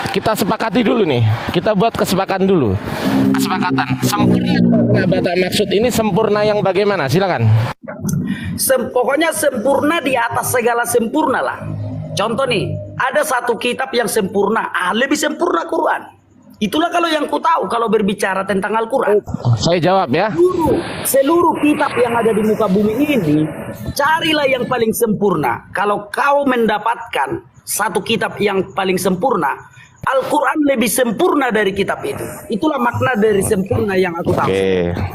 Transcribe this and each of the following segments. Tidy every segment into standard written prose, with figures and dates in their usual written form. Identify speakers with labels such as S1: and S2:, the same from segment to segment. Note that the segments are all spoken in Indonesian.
S1: kita sepakati dulu nih. Kita buat kesepakatan dulu. Kesepakatan. Sempurna yang Batak maksud ini sempurna yang bagaimana? Silakan.
S2: Pokoknya sempurna di atas segala sempurna lah. Contoh nih, ada satu kitab yang sempurna, lebih sempurna Quran. Itulah kalau yang ku tahu kalau berbicara tentang Al-Quran.
S1: Saya jawab ya.
S2: Seluruh kitab yang ada di muka bumi ini, carilah yang paling sempurna. Kalau kau mendapatkan satu kitab yang paling sempurna, Al-Quran lebih sempurna dari kitab itu. Itulah makna dari sempurna yang aku tahu.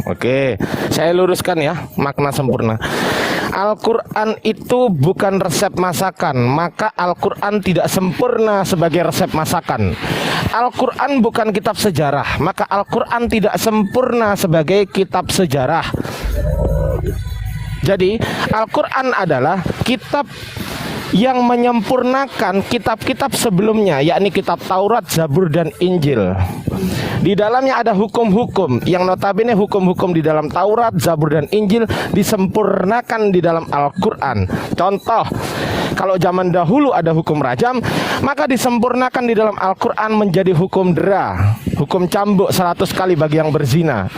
S1: Oke. Saya luruskan ya, makna sempurna. Al-Quran itu bukan resep masakan, maka Al-Quran tidak sempurna sebagai resep masakan. Al-Quran bukan kitab sejarah, maka Al-Quran tidak sempurna sebagai kitab sejarah. Jadi Al-Quran adalah kitab yang menyempurnakan kitab-kitab sebelumnya, yakni kitab Taurat, Zabur, dan Injil. Di dalamnya ada hukum-hukum yang notabene hukum-hukum di dalam Taurat, Zabur, dan Injil disempurnakan di dalam Al-Quran. Contoh, kalau zaman dahulu ada hukum rajam, maka disempurnakan di dalam Al-Quran menjadi hukum dera, hukum cambuk 100 kali bagi yang berzina.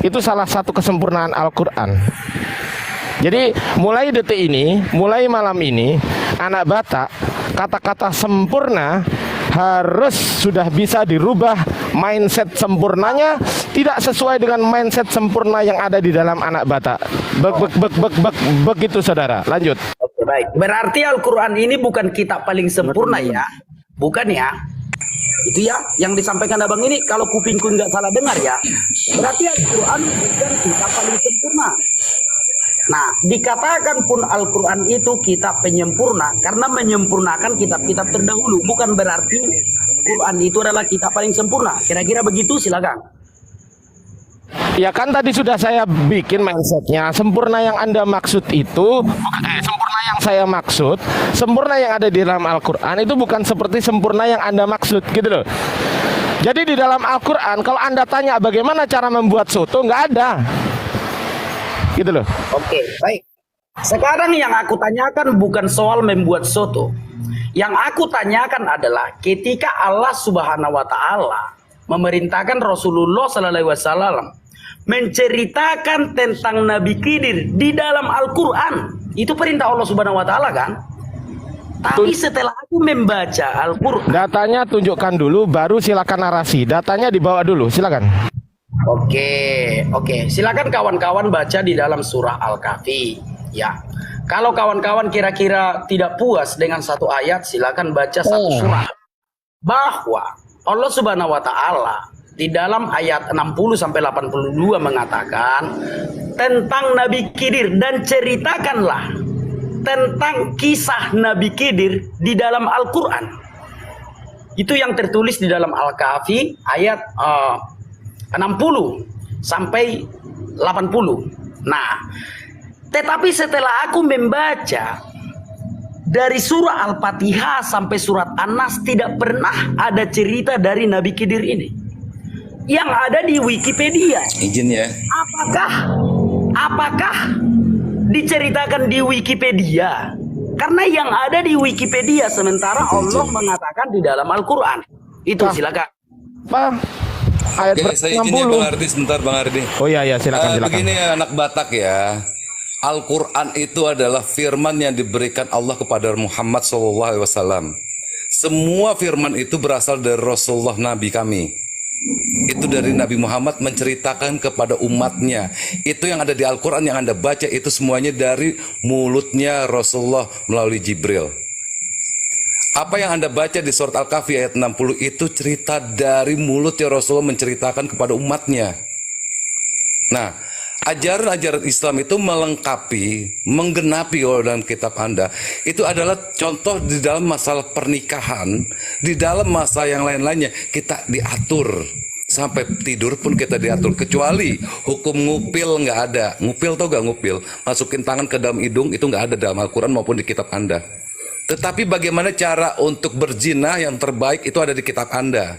S1: Itu salah satu kesempurnaan Al-Quran. Jadi mulai detik ini, mulai malam ini, anak Batak, kata-kata sempurna harus sudah bisa dirubah. Mindset sempurnanya tidak sesuai dengan mindset sempurna yang ada di dalam anak Batak. Begitu saudara. Lanjut.
S2: Oke, baik. Berarti Al-Quran ini bukan kitab paling sempurna ya? Bukan ya? Itu ya yang disampaikan abang ini, kalau kupingku nggak salah dengar ya, berarti Al-Quran bukan kitab paling sempurna. Nah, dikatakan pun Al-Quran itu kitab penyempurna karena menyempurnakan kitab-kitab terdahulu. Bukan berarti Quran itu adalah kitab paling sempurna. Kira-kira begitu, silakan.
S1: Ya kan tadi sudah saya bikin mindsetnya. Sempurna yang Anda maksud itu sempurna yang saya maksud, sempurna yang ada di dalam Al-Quran itu bukan seperti sempurna yang Anda maksud, gitu loh. Jadi di dalam Al-Quran kalau Anda tanya bagaimana cara membuat soto, nggak ada, gitu loh.
S2: Oke, baik. Sekarang yang aku tanyakan bukan soal membuat soto. Yang aku tanyakan adalah ketika Allah Subhanahu wa taala memerintahkan Rasulullah sallallahu alaihi wasallam menceritakan tentang Nabi Khidir di dalam Al-Qur'an. Itu perintah Allah Subhanahu wa taala kan? Tapi setelah aku membaca Al-Qur'an,
S1: datanya tunjukkan dulu baru silakan narasi. Datanya dibawa dulu, silakan.
S2: Oke. Silakan kawan-kawan baca di dalam surah Al-Kahfi, ya. Kalau kawan-kawan kira-kira tidak puas dengan satu ayat, silakan baca satu surah. Bahwa Allah Subhanahu wa taala di dalam ayat 60 sampai 82 mengatakan tentang Nabi Khidir, dan ceritakanlah tentang kisah Nabi Khidir di dalam Al-Qur'an. Itu yang tertulis di dalam Al-Kahfi ayat 60 sampai 80. Nah, tetapi setelah aku membaca dari surah Al-Fatihah sampai surat An-Nas, tidak pernah ada cerita dari Nabi Khidir ini. Yang ada di Wikipedia.
S3: Izin ya.
S2: Apakah diceritakan di Wikipedia? Karena yang ada di Wikipedia sementara Allah mengatakan di dalam Al-Quran. Itu silakan.
S1: Pak, ayat
S3: Oke, saya izin ya
S1: 60.
S3: Bang Ardi sebentar Bang Ardi.
S1: Oh iya, silakan.
S3: Begini ya anak Batak ya. Al-Quran itu adalah firman yang diberikan Allah kepada Muhammad SAW. Semua firman itu berasal dari Rasulullah Nabi kami. Itu dari Nabi Muhammad menceritakan kepada umatnya. Itu yang ada di Al-Quran yang Anda baca itu semuanya dari mulutnya Rasulullah melalui Jibril. Apa yang Anda baca di surat Al-Kahfi ayat 60 itu cerita dari mulutnya Rasulullah menceritakan kepada umatnya. Nah, ajaran-ajaran Islam itu melengkapi, menggenapi dalam kitab Anda. Itu adalah contoh di dalam masalah pernikahan, di dalam masa yang lain-lainnya kita diatur. Sampai tidur pun kita diatur, kecuali hukum ngupil nggak ada. Ngupil tau gak ngupil? Masukin tangan ke dalam hidung itu nggak ada dalam Al-Quran maupun di kitab Anda. Tetapi bagaimana cara untuk berzina yang terbaik itu ada di kitab Anda.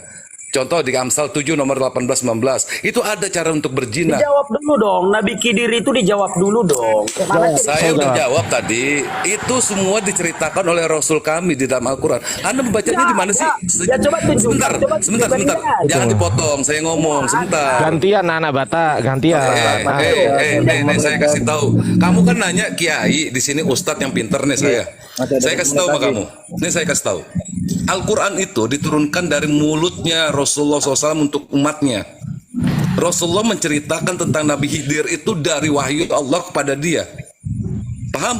S3: Contoh di Amsal 7 nomor 18-19. Itu ada cara untuk berzina.
S2: Dijawab dulu dong. Nabi Khidir itu dijawab dulu dong. Kemana
S3: Saya udah jawab tadi. Itu semua diceritakan oleh Rasul kami di dalam Al-Quran. Anda membacanya di mana sih?
S2: Ya, coba tunjukkan.
S3: Sebentar. Jangan dipotong. Saya ngomong sebentar.
S1: Gantian anak bata, gantian.
S3: Nih, saya kasih tahu. Kamu kan nanya kiai, di sini ustadz yang pinter nih saya. Saya kasih tahu sama kamu. Nih saya kasih tahu. Al-Quran itu diturunkan dari mulutnya Rasulullah SAW untuk umatnya. Rasulullah menceritakan tentang Nabi Khidir itu dari wahyu Allah kepada dia. Paham?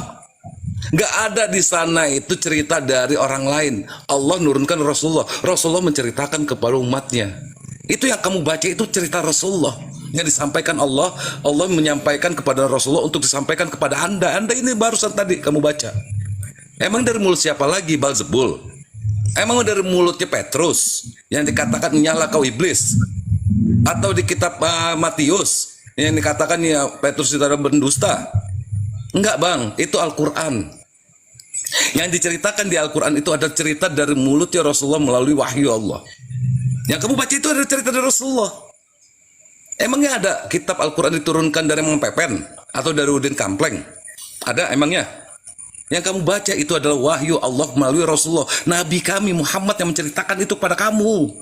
S3: Gak ada di sana itu cerita dari orang lain. Allah nurunkan Rasulullah. Rasulullah menceritakan kepada umatnya. Itu yang kamu baca itu cerita Rasulullah yang disampaikan Allah. Allah menyampaikan kepada Rasulullah untuk disampaikan kepada Anda. Anda ini barusan tadi kamu baca. Emang dari mulut siapa lagi? Balzebul? Emang dari mulutnya Petrus yang dikatakan nyala kau iblis? Atau di kitab Matius yang dikatakan ya Petrus itu adalah berdusta? Enggak bang, itu Al-Quran. Yang diceritakan di Al-Quran itu ada cerita dari mulutnya Rasulullah melalui wahyu Allah. Yang kamu baca itu ada cerita dari Rasulullah. Emangnya ada kitab Al-Quran diturunkan dari Mang Pepen atau dari Udin Kampleng? Ada emangnya? Yang kamu baca itu adalah wahyu Allah melalui Rasulullah. Nabi kami Muhammad yang menceritakan itu pada kamu.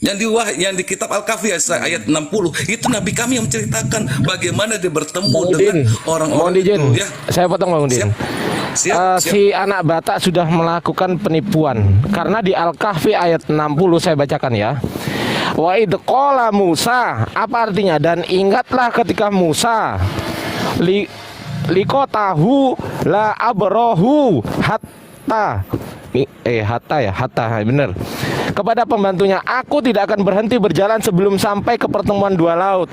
S3: Yang di kitab Al-Kahfi ayat 60 itu Nabi kami yang menceritakan bagaimana dia bertemu dengan orang-orang itu. Ya.
S1: Saya potong Bang Udin.
S3: Siap.
S1: Si anak Batak sudah melakukan penipuan karena di Al-Kahfi ayat 60 saya bacakan ya. Wa id qala Musa, apa artinya? Dan ingatlah ketika Musa likotahu la abrohu hatta bener kepada pembantunya, aku tidak akan berhenti berjalan sebelum sampai ke pertemuan dua laut,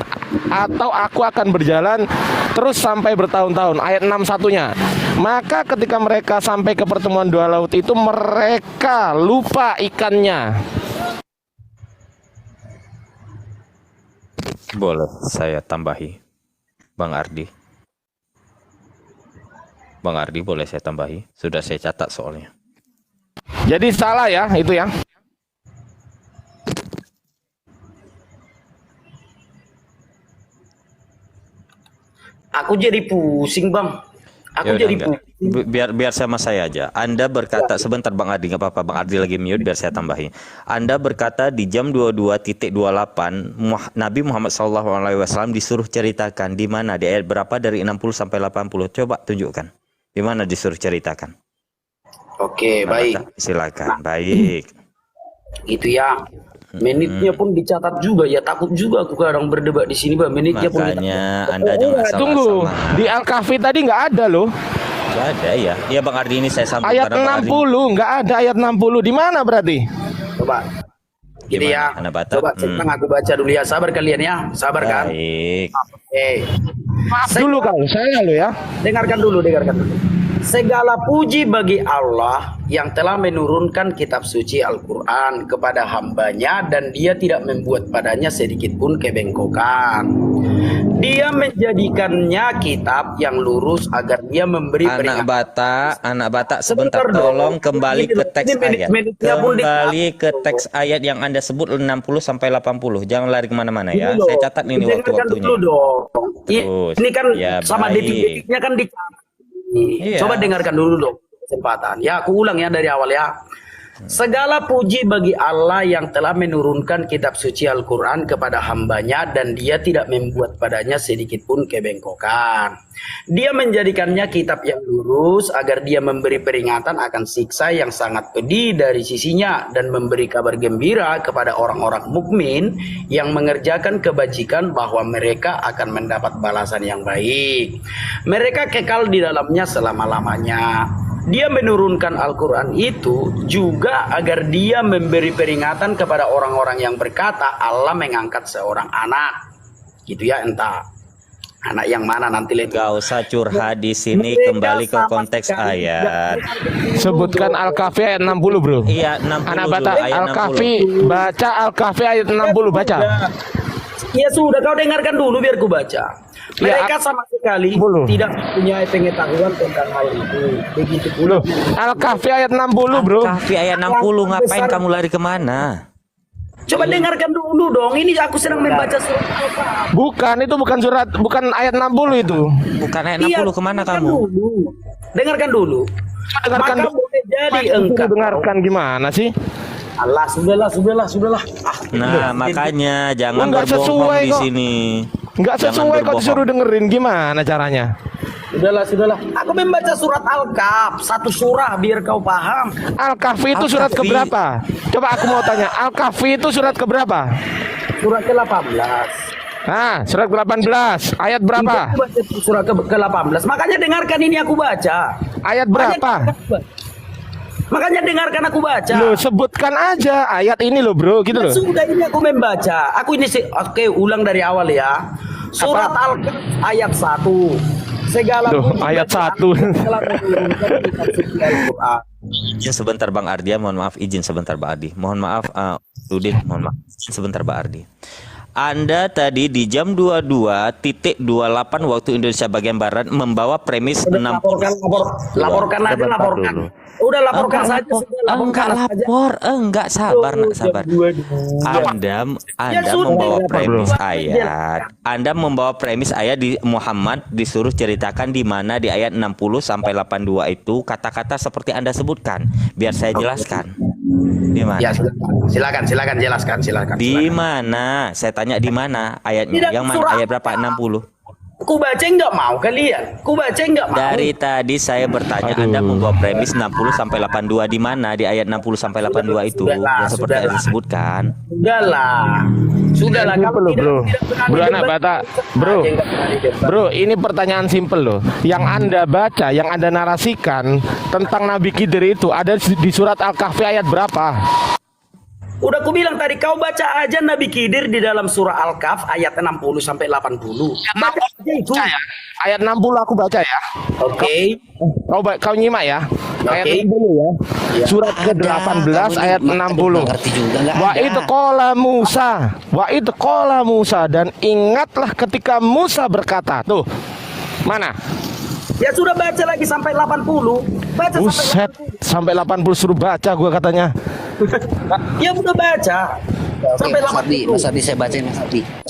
S1: atau aku akan berjalan terus sampai bertahun-tahun. Ayat 61-nya, maka ketika mereka sampai ke pertemuan dua laut itu mereka lupa ikannya.
S4: Boleh saya tambahi, Bang Ardi? Bang Ardi, boleh saya tambahi? Sudah saya catat soalnya.
S1: Jadi salah ya itu ya.
S2: Aku jadi pusing bang. Aku
S4: Ya
S2: jadi
S4: udah, enggak.
S2: pusing.
S4: Biar sama saya aja. Anda berkata sebentar Bang Ardi, nggak apa-apa. Bang Ardi lagi mute, biar saya tambahi. Anda berkata di jam 22.28 Nabi Muhammad SAW disuruh ceritakan di mana, di ayat berapa dari 60 sampai 80. Coba tunjukkan. Di mana disuruh ceritakan?
S2: Oke, baik.
S4: Silakan. Baik.
S2: Itu ya. Menitnya pun dicatat juga ya. Takut juga aku kadang berdebat di sini bang. Menitnya pun dicatat.
S4: Makanya Anda jangan salah
S1: Tunggu,
S4: sama.
S1: di Al-Kahfi tadi nggak ada loh.
S4: Nggak ada ya. Ya Bang Ardi, ini saya sambung
S1: Ayat
S4: karena Bang Ardi.
S1: 60 nggak ada ayat 60. Di mana berarti?
S2: Coba. Gini
S4: Gimana,
S2: ya.
S4: anak Batak?
S2: Coba sekarang aku baca dulu ya. Sabar kalian ya. Sabar kan?
S4: Baik.
S2: Oke.
S1: Maaf dulu kalau saya lo ya.
S2: Dengarkan dulu. Segala puji bagi Allah yang telah menurunkan kitab suci Al-Quran kepada hambanya dan dia tidak membuat padanya sedikit pun kebengkokan. Dia menjadikannya kitab yang lurus agar dia memberi
S4: Anak Batak,
S2: Sebentar
S4: sebentar,
S2: dong.
S4: tolong kembali ke teks
S2: Ini
S4: ayat.
S2: menit-menitnya pun
S4: Kembali ke teks ayat yang Anda sebut 60 sampai 80. Jangan lari kemana-mana ya.
S2: Dulu
S4: Saya
S2: dong.
S4: catat ini
S2: Dengarkan
S4: waktu-waktunya.
S2: dulu dong.
S4: Terus.
S2: Ini kan
S4: Ya,
S2: sama
S4: baik.
S2: detik-detiknya kan dicatat.
S4: Iya.
S2: Coba dengarkan dulu dong kesempatan. Ya, aku ulang ya dari awal ya. Segala puji bagi Allah yang telah menurunkan kitab suci Al-Quran kepada hambanya dan dia tidak membuat padanya sedikit pun kebengkokan. Dia menjadikannya kitab yang lurus agar dia memberi peringatan akan siksa yang sangat pedih dari sisinya dan memberi kabar gembira kepada orang-orang mukmin yang mengerjakan kebajikan bahwa mereka akan mendapat balasan yang baik. Mereka kekal di dalamnya selama-lamanya. Dia menurunkan Al-Quran itu juga agar dia memberi peringatan kepada orang-orang yang berkata Allah mengangkat seorang anak. Gitu ya, entah anak yang mana nanti lihat.
S4: Gak usah curhat di sini, kembali ke konteks ayat.
S1: Sebutkan Al-Kahfi ayat 60 bro.
S4: Iya, 60
S1: Anak
S4: dulu,
S1: Batak
S4: ayat
S1: Al-Kahfi
S4: 60.
S1: baca Al-Kahfi ayat 60 baca.
S2: Ya sudah, kau dengarkan dulu biar ku baca. Mereka sama sekali tidak punya pengetahuan tentang hal itu. Begitu pula.
S1: Al-Kahfi ayat 60 bro.
S4: Kahfi ayat 60, ngapain kamu lari kemana?
S2: Coba dengarkan dulu dong. Ini aku sedang membaca surat Al-Kahf.
S1: Bukan ayat 60 itu.
S4: Bukan ayat
S2: Iya,
S4: 60 kemana
S2: dengarkan
S4: kamu?
S2: dulu. Dengarkan dulu.
S1: Dengarkan
S2: Maka
S1: dulu.
S2: boleh jadi
S1: Suruh
S2: engkau.
S1: dengarkan gimana sih?
S2: Allah, sudahlah.
S4: Nah, makanya jangan
S1: Enggak
S4: berbohong
S1: sesuai
S4: di
S1: kok.
S4: sini.
S1: Nggak
S4: Jangan
S1: sesuai kok
S4: berbohong.
S1: disuruh dengerin, gimana caranya?
S2: Sudahlah. Aku membaca surat Al-Kahf, satu surah biar kau paham.
S1: Al-Kahfi itu surat
S2: Al-Kahfi.
S1: keberapa? Coba aku mau tanya, Al-Kahfi itu surat keberapa?
S2: Surat ke-18.
S1: Nah, surat ke-18, ayat berapa?
S2: Aku baca surat ke-18. Makanya dengarkan ini aku baca.
S1: Ayat berapa?
S2: Makanya dengarkan aku baca.
S1: Loh, sebutkan aja ayat ini loh, bro, gitu loh.
S2: Sudah ini aku membaca. Aku ini oke, ulang dari awal ya. Surat Al-Kahf ayat 1. Segala
S1: Duh,
S2: puji
S1: ayat
S2: bagi
S1: 1.
S2: Allah yang telah menurunkan kitab suci Al-Quran.
S4: Izin sebentar Bang Ardi, mohon maaf, izin sebentar Bang Ardi. Mohon maaf Udin, mohon maaf. Sebentar Bang Ardi. Anda tadi di jam 22.28 waktu Indonesia bagian barat membawa premis 60.
S2: Laporkan aja,
S4: Sebentar
S2: laporkan.
S4: dulu.
S2: Udah laporkan
S4: Enggak
S2: saja.
S4: lapor.
S2: sudah, laporkan
S4: Enggak
S2: saja.
S4: lapor, enggak sabar, nak sabar. Anda
S2: sudah,
S4: membawa
S2: lapor,
S4: premis
S2: bro.
S4: ayat. Anda membawa premis ayat di Muhammad disuruh ceritakan di mana di ayat 60 sampai 82 itu kata-kata seperti Anda sebutkan. Biar saya jelaskan. Di mana?
S2: Ya, silakan jelaskan.
S4: Di mana? Saya tanya di mana ayatnya?
S2: Tidak,
S4: Yang mana?
S2: surah
S4: Ayat berapa? 60.
S2: Ku baca enggak mau kalian.
S4: Dari tadi saya bertanya, Anda membawa premis 60 sampai 82 di mana? Di ayat 60 sampai 82 itu
S2: Sudahlah,
S4: yang seperti Anda sebutkan.
S2: Sudahlah.
S1: Simple loh, bro. Bro, anak bata, bro, ini pertanyaan simple loh. Yang Anda baca, yang Anda narasikan tentang Nabi Khidir itu ada di surat Al-Kahfi ayat berapa?
S2: Udah aku bilang tadi, kau baca aja Nabi Khidir di dalam surah Al-Kahf ayat 60 sampai 80. Baca aja itu.
S1: Ayat 60 aku baca ya.
S2: Oke.
S1: Kau nyimak ya. Ayat
S2: Oke.
S1: 60 ya. Surat ke-18 ayat 60. Wa itu qala Musa dan ingatlah ketika Musa berkata. Tuh. Mana?
S2: Ya sudah baca lagi sampai 80. Baca
S1: Buset, sampai 80 suruh baca gua katanya.
S2: Ya udah baca. Sampai
S5: Mas Ardi saya bacain, Mas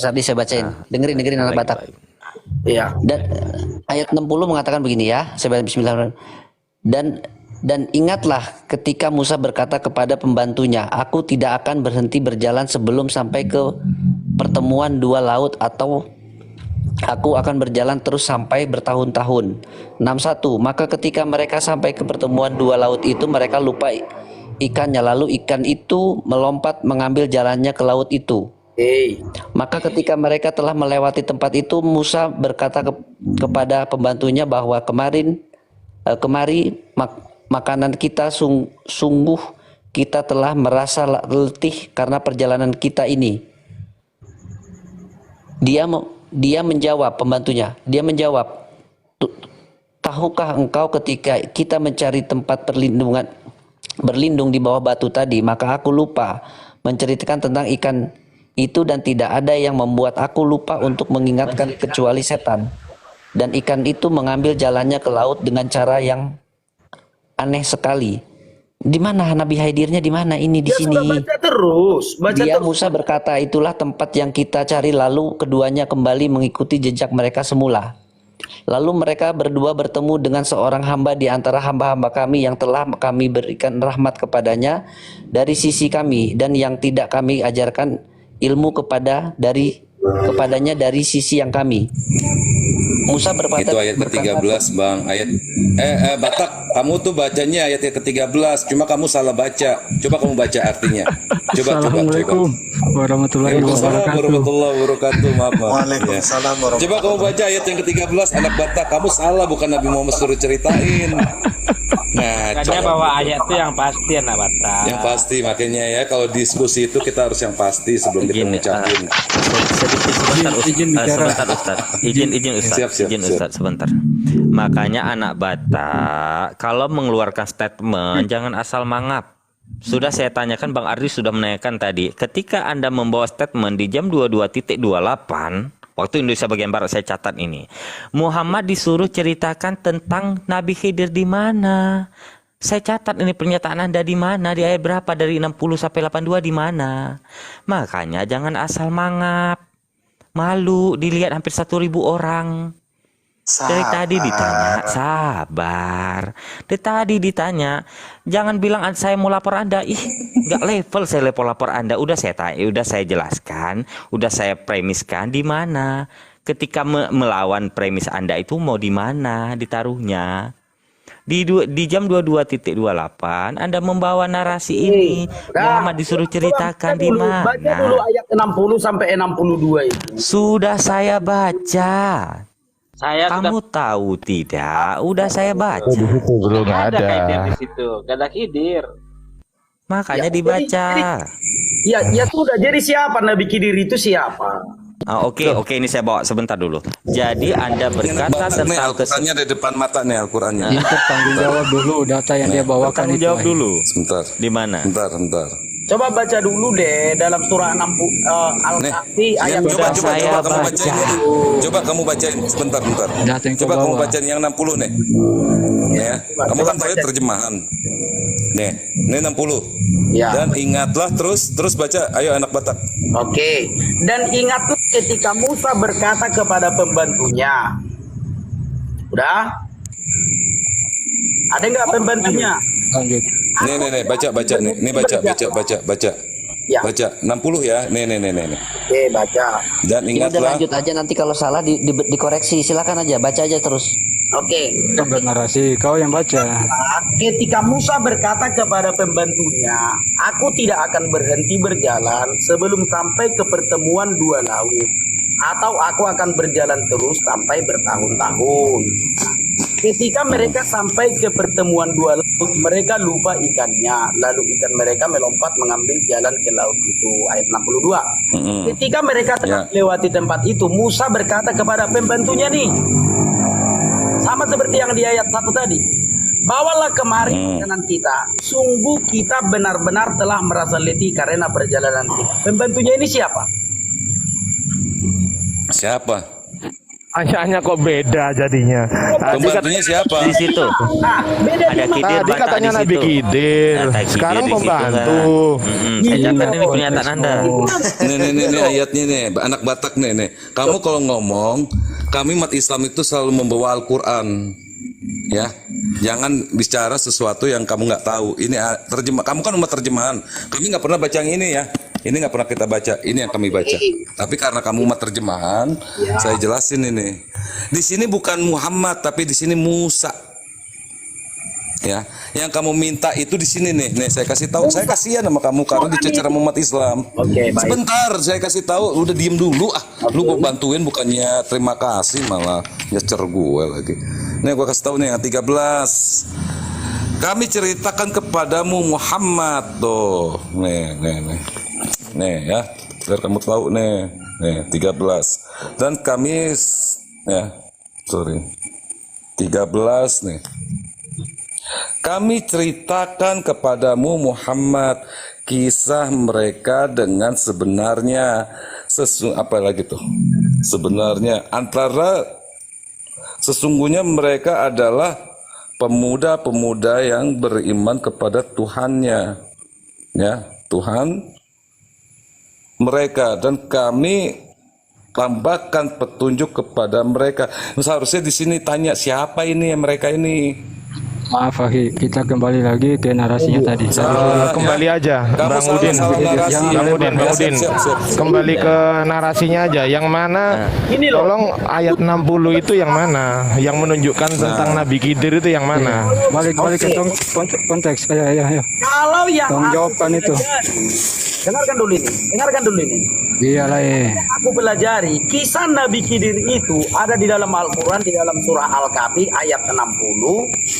S5: Ardi saya bacain. Dengerin anak Batak.
S2: Iya.
S5: Dan ayat 60 mengatakan begini ya, saya baca bismillahirrahmanirrahim. Dan ingatlah ketika Musa berkata kepada pembantunya, aku tidak akan berhenti berjalan sebelum sampai ke pertemuan dua laut, atau aku akan berjalan terus sampai bertahun-tahun. 61. Maka ketika mereka sampai ke pertemuan dua laut itu, mereka lupa ikannya, lalu ikan itu melompat mengambil jalannya ke laut itu. Maka ketika mereka telah melewati tempat itu, Musa berkata kepada pembantunya bahwa kemari makanan kita, sungguh kita telah merasa letih karena perjalanan kita ini. Dia menjawab, pembantunya, dia menjawab, tahukah engkau ketika kita mencari tempat berlindung di bawah batu tadi, maka aku lupa menceritakan tentang ikan itu, dan tidak ada yang membuat aku lupa untuk mengingatkan kecuali setan. Dan ikan itu mengambil jalannya ke laut dengan cara yang aneh sekali. Di mana Nabi Khidirnya? Di mana ini? Di sini.
S2: Baca terus.
S5: Musa berkata, itulah tempat yang kita cari. Lalu keduanya kembali mengikuti jejak mereka semula. Lalu mereka berdua bertemu dengan seorang hamba di antara hamba-hamba kami yang telah kami berikan rahmat kepadanya dari sisi kami, dan yang tidak kami ajarkan ilmu kepadanya dari sisi yang kami. Musa berkata,
S3: Itu ayat ke-13 Bang. Batak, kamu tuh bacanya ayat ke-13, cuma kamu salah baca. Coba kamu baca artinya.
S6: Assalamualaikum warahmatullahi
S3: warahmatullahi wabarakatuh. Maaf.
S7: Waalaikumsalam warahmatullahi
S3: Coba kamu baca ayat yang ke-13, anak Batak. Kamu salah, bukan Nabi Muhammad suruh ceritain. Nah,
S8: Makanya bawa ayat itu yang pasti anak Batak.
S3: yang pasti, makanya ya kalau diskusi itu kita harus yang pasti sebelum kita
S4: Begini,
S3: ngucapin.
S4: sedikit sebentar Ustaz. Izin Ustaz.
S3: Siap.
S4: Ustaz sebentar. Makanya anak Batak kalau mengeluarkan statement jangan asal mangap. Sudah saya tanyakan, Bang Ardi sudah menanyakan tadi. Ketika Anda membawa statement di jam 22.28 waktu Indonesia bagian barat, saya catat ini. Muhammad disuruh ceritakan tentang Nabi Khidir di mana? Saya catat ini pernyataan Anda di mana, di ayat berapa, dari 60 sampai 82 di mana. Makanya jangan asal mangap. Malu dilihat hampir 1.000 orang. Dari tadi ditanya, sabar. Dari tadi ditanya, jangan bilang saya mau lapor Anda. Ih, nggak level saya lapor Anda. Udah saya tanya, udah saya jelaskan, udah saya premiskan di mana. Ketika melawan premis Anda itu mau di mana ditaruhnya. Di jam 22.28 Anda membawa narasi ini. Muhammad disuruh ceritakan di mana.
S2: Baca dulu ayat 60 sampai 62 itu.
S4: Sudah saya baca.
S8: Saya
S4: Kamu tahu tidak? Udah saya baca.
S1: Belum
S8: sudah ada Khidir
S1: ada.
S8: di situ. Gak ada Khidir.
S4: Makanya
S2: Ya,
S4: dibaca.
S2: Ya sudah. Jadi siapa Nabi Khidir itu siapa?
S4: Oke, ini saya bawa sebentar dulu. Jadi Anda berkata
S3: nih,
S4: tentang
S3: Al-Qurannya di depan mata nih Al-Qurannya.
S6: Minta tanggung jawab dulu data yang dia bawakan
S4: tanggung
S6: itu.
S4: jawab dulu.
S3: Sebentar.
S4: Di mana?
S3: Bentar.
S2: Coba baca dulu deh dalam surah 60 Al-Kahfi ayat
S3: Coba
S4: saya
S3: kamu
S4: baca.
S3: bacain. Coba kamu bacain sebentar.
S6: Data yang
S3: Coba
S6: kau
S3: kamu
S6: bawa.
S3: bacain yang 60 nih. Ya. Kamu kan tahu terjemahan. Nih, ini 60.
S2: Ya.
S3: Dan ingatlah terus baca. Ayo anak Batak.
S2: Oke. Dan ingatlah ketika Musa berkata kepada pembantunya. Udah? Ada nggak pembantunya?
S6: Lanjut.
S3: Nih, baca nih. Ini baca.
S2: Ya.
S3: Baca 60 ya. Nih.
S2: Oke, baca.
S3: Dan
S5: Ini udah
S3: ingatlah.
S5: lanjut aja, nanti kalau salah dikoreksi. Silakan aja, baca aja terus.
S2: Oke.
S6: Bukan narasi, kau yang baca.
S2: Ketika Musa berkata kepada pembantunya, aku tidak akan berhenti berjalan sebelum sampai ke pertemuan dua laut, atau aku akan berjalan terus sampai bertahun-tahun. Ketika mereka sampai ke pertemuan dua laut, mereka lupa ikannya, lalu ikan mereka melompat mengambil jalan ke laut itu. Ayat 62. Ketika mereka telah melewati tempat itu, Musa berkata kepada pembantunya nih, sama seperti yang di ayat 1 tadi. Bawalah kemari makanan kita. Sungguh kita benar-benar telah merasa letih karena perjalanan kita. Pembantunya ini siapa?
S3: Siapa?
S1: Hanya kok beda jadinya.
S3: Pembantunya siapa?
S4: Di situ.
S2: Beda
S4: Ada
S2: di mana?
S4: Khidir,
S1: Tadi
S4: baca
S1: katanya
S4: di
S1: Nabi
S4: situ.
S1: Khidir.
S4: Ada Khidir
S1: Sekarang
S4: di situ,
S1: pembantu.
S4: kan? Saya catat ini pernyataan Anda.
S3: Nih ayatnya nih, anak Batak nih. Kamu kalau ngomong, kami umat Islam itu selalu membawa Al-Quran. Ya, jangan bicara sesuatu yang kamu nggak tahu. Ini terjemah. Kamu kan umat terjemahan. Kami nggak pernah baca yang ini ya. Ini nggak pernah kita baca. Ini yang kami baca. Tapi karena kamu umat terjemahan, saya jelasin ini. Di sini bukan Muhammad, tapi di sini Musa. Ya, yang kamu minta itu di sini nih. Nih saya kasih tahu. Saya kasihan sama kamu karena dicecer sama umat Islam.
S2: Oke, baik.
S3: Sebentar, saya kasih tahu. Udah diem dulu Lu mau bantuin bukannya terima kasih malah nyecer gue lagi. Nih gue kasih tahu nih yang 13. Kami ceritakan kepadamu Muhammad tuh. Nih ya. Biar kamu tahu nih. Nih 13. Dan kami 13 nih. Kami ceritakan kepadamu Muhammad kisah mereka dengan sebenarnya. Apa lagi tuh? Sebenarnya antara sesungguhnya mereka adalah pemuda-pemuda yang beriman kepada Tuhannya. Ya, Tuhan mereka, dan kami tambahkan petunjuk kepada mereka. Seharusnya di sini tanya siapa ini yang mereka ini.
S6: Maaf Fakih, kita kembali lagi ke narasinya tadi.
S1: Kembali aja,
S3: Kamu
S1: Bang Udin.
S3: salah narasi.
S1: Bang Udin.
S3: Siap.
S1: Kembali ke narasinya aja. Yang mana? Tolong ayat 60 itu yang mana? Yang menunjukkan tentang Nabi Khidir itu yang mana?
S6: Balik ke konteks. Ayo.
S2: Kalau yang
S6: Tolong
S2: aku
S6: jawabkan itu.
S2: dengarkan dulu ini.
S6: Iyalah
S2: Aku pelajari kisah Nabi Khidir itu ada di dalam Al-Quran, di dalam surah Al-Kahfi ayat 60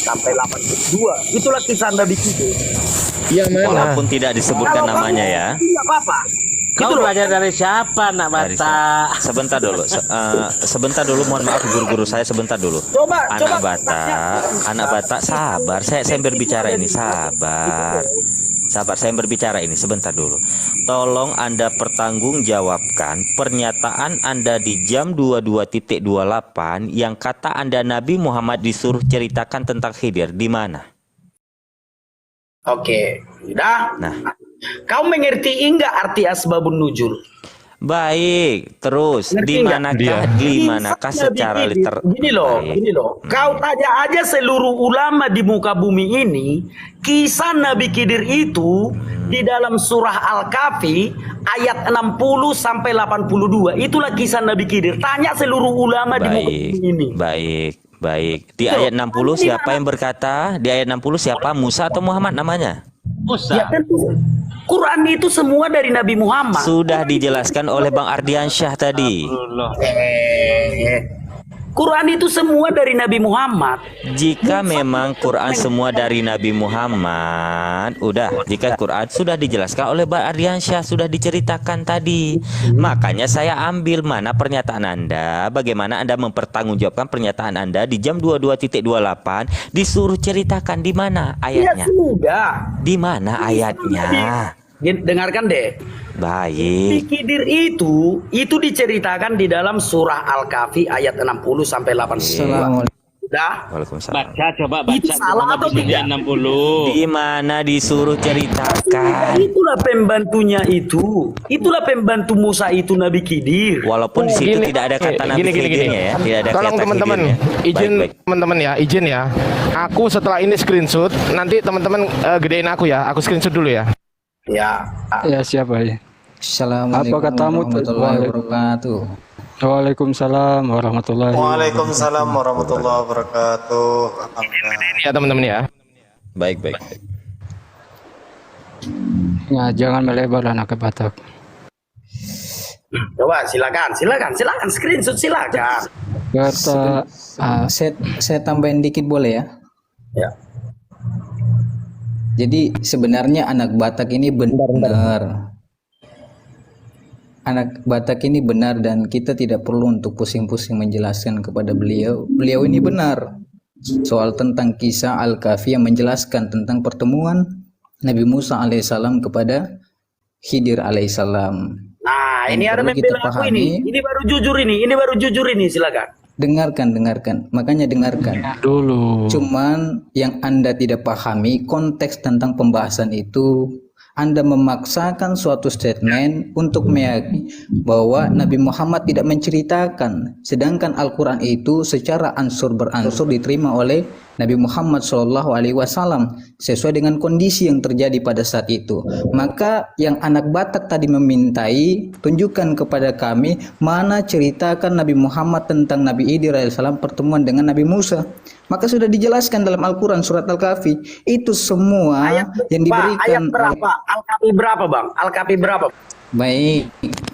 S2: sampai 82. Itulah kisah Nabi Khidir.
S1: Yang mana?
S4: Walaupun tidak disebutkan namanya ya.
S2: Tidak apa-apa.
S8: Kau belajar dari siapa, nak
S4: Dari
S8: Batak?
S4: sebentar dulu, sebentar dulu, mohon maaf guru-guru saya, sebentar dulu. Anak Batak, sabar. Saya berbicara ini, sabar, saya berbicara ini sebentar dulu. Tolong Anda pertanggungjawabkan pernyataan Anda di jam 22.28 yang kata Anda Nabi Muhammad disuruh ceritakan tentang Khidir di mana?
S2: Oke, udah.
S4: Nah.
S2: Kau mengerti enggak arti asbabun nuzul?
S4: Baik, terus
S2: Ngerti
S4: di
S2: nggak?
S4: manakah
S2: Kisah
S4: secara
S2: Nabi Khidir.
S4: liter
S2: Gini loh,
S4: Baik.
S2: gini loh. Kau tanya aja seluruh ulama di muka bumi ini, kisah Nabi Khidir itu di dalam surah Al-Kahfi ayat 60 sampai 82. Itulah kisah Nabi Khidir. Tanya seluruh ulama di muka
S4: Baik,
S2: bumi ini.
S4: baik. Di
S2: Tuh,
S4: ayat 60
S2: di
S4: siapa
S2: mana?
S4: yang berkata? Di ayat 60 siapa? Musa atau Muhammad namanya?
S8: Musa.
S2: Ya tentu. Quran itu semua dari Nabi Muhammad.
S4: Sudah dijelaskan oleh Bang Ardiansyah tadi.
S8: Allah.
S2: Quran itu semua dari Nabi Muhammad.
S4: Jika memang Quran semua dari Nabi Muhammad, jika Quran sudah dijelaskan oleh Bang Ardiansyah, sudah diceritakan tadi. Makanya saya ambil mana pernyataan Anda, bagaimana Anda mempertanggungjawabkan pernyataan Anda di jam 22.28 disuruh ceritakan di mana
S2: Ya
S4: ayatnya.
S2: sudah.
S4: Di mana ayatnya?
S2: Dengarkan deh. Nabi
S4: Baik.
S2: Khidir itu diceritakan di dalam surah Al-Kahfi ayat 60 sampai 82. Udah.
S4: Waalaikumsalam.
S8: Baca coba baca.
S2: Itu salah atau tidak?
S8: 60.
S4: Di mana disuruh ceritakan?
S2: Itulah pembantunya itu. Itulah pembantu Musa itu Nabi Khidir.
S4: Walaupun di situ
S1: Gini,
S4: tidak ada kata Nabi Khidirnya ya, tidak ada
S1: Tolong
S4: kata
S1: teman-teman,
S4: Khidirnya.
S1: izin
S4: Baik.
S1: teman-teman ya, izin ya. Aku setelah ini screenshot, nanti teman-teman gedein aku ya. Aku screenshot dulu ya.
S2: Ya.
S6: Ya siapa ya?
S7: Assalamualaikum
S6: Apa katamu?
S7: warahmatullahi wabarakatuh.
S6: Waalaikumsalam warahmatullahi
S9: Waalaikumsalam warahmatullahi wabarakatuh. Alhamdulillah.
S1: Ya teman-teman ya.
S4: Baik.
S6: Ya, jangan melebar anak Batak.
S2: Coba silakan screenshot silakan.
S6: Kata
S7: Saya tambahin dikit boleh ya?
S2: Ya.
S7: Jadi sebenarnya anak Batak ini benar. Anak Batak ini benar dan kita tidak perlu untuk pusing-pusing menjelaskan kepada beliau. Beliau ini benar. Soal tentang kisah Al-Kahfi yang menjelaskan tentang pertemuan Nabi Musa alaihissalam kepada Khidir alaihissalam.
S2: Nah, ini
S7: Yang
S2: ada
S7: perlu kita
S2: membela aku
S7: pahami.
S2: ini. Ini baru jujur ini, silakan.
S7: Dengarkan. Makanya dengarkan.
S6: dulu.
S7: Cuman yang Anda tidak pahami konteks tentang pembahasan itu, Anda memaksakan suatu statement untuk meyakini bahwa Nabi Muhammad tidak menceritakan, sedangkan Al-Quran itu secara ansur beransur diterima oleh Nabi Muhammad SAW sesuai dengan kondisi yang terjadi pada saat itu. Maka yang anak Batak tadi memintai, tunjukkan kepada kami mana ceritakan Nabi Muhammad tentang Nabi Khidir alaihissalam pertemuan dengan Nabi Musa. Maka sudah dijelaskan dalam Al-Quran surat Al-Kahfi. Itu semua yang diberikan.
S2: Ayat berapa? Al-Kahfi berapa, Bang? Al-Kahfi berapa?
S7: Baik,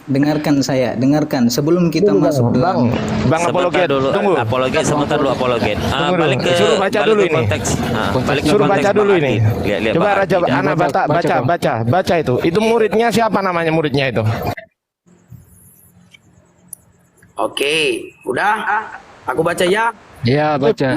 S7: dengarkan sebelum kita masuk dalam
S1: Bang apologet
S4: dulu.
S1: tunggu.
S4: Sebentar dulu apologet.
S1: Tunggu dulu.
S4: Balik ke
S1: Suruh baca
S4: balik
S1: dulu
S4: ke
S1: ini.
S4: konteks. Balik ke
S1: Suruh
S4: konteks
S1: baca
S4: Bang
S1: dulu
S4: Ardi.
S1: ini.
S4: Lihat
S1: Coba
S4: Bang
S1: Raja
S4: Ardi.
S1: anak baca itu. Itu muridnya siapa namanya muridnya itu?
S2: Oke, udah. Aku baca ya.
S6: Ya, baca.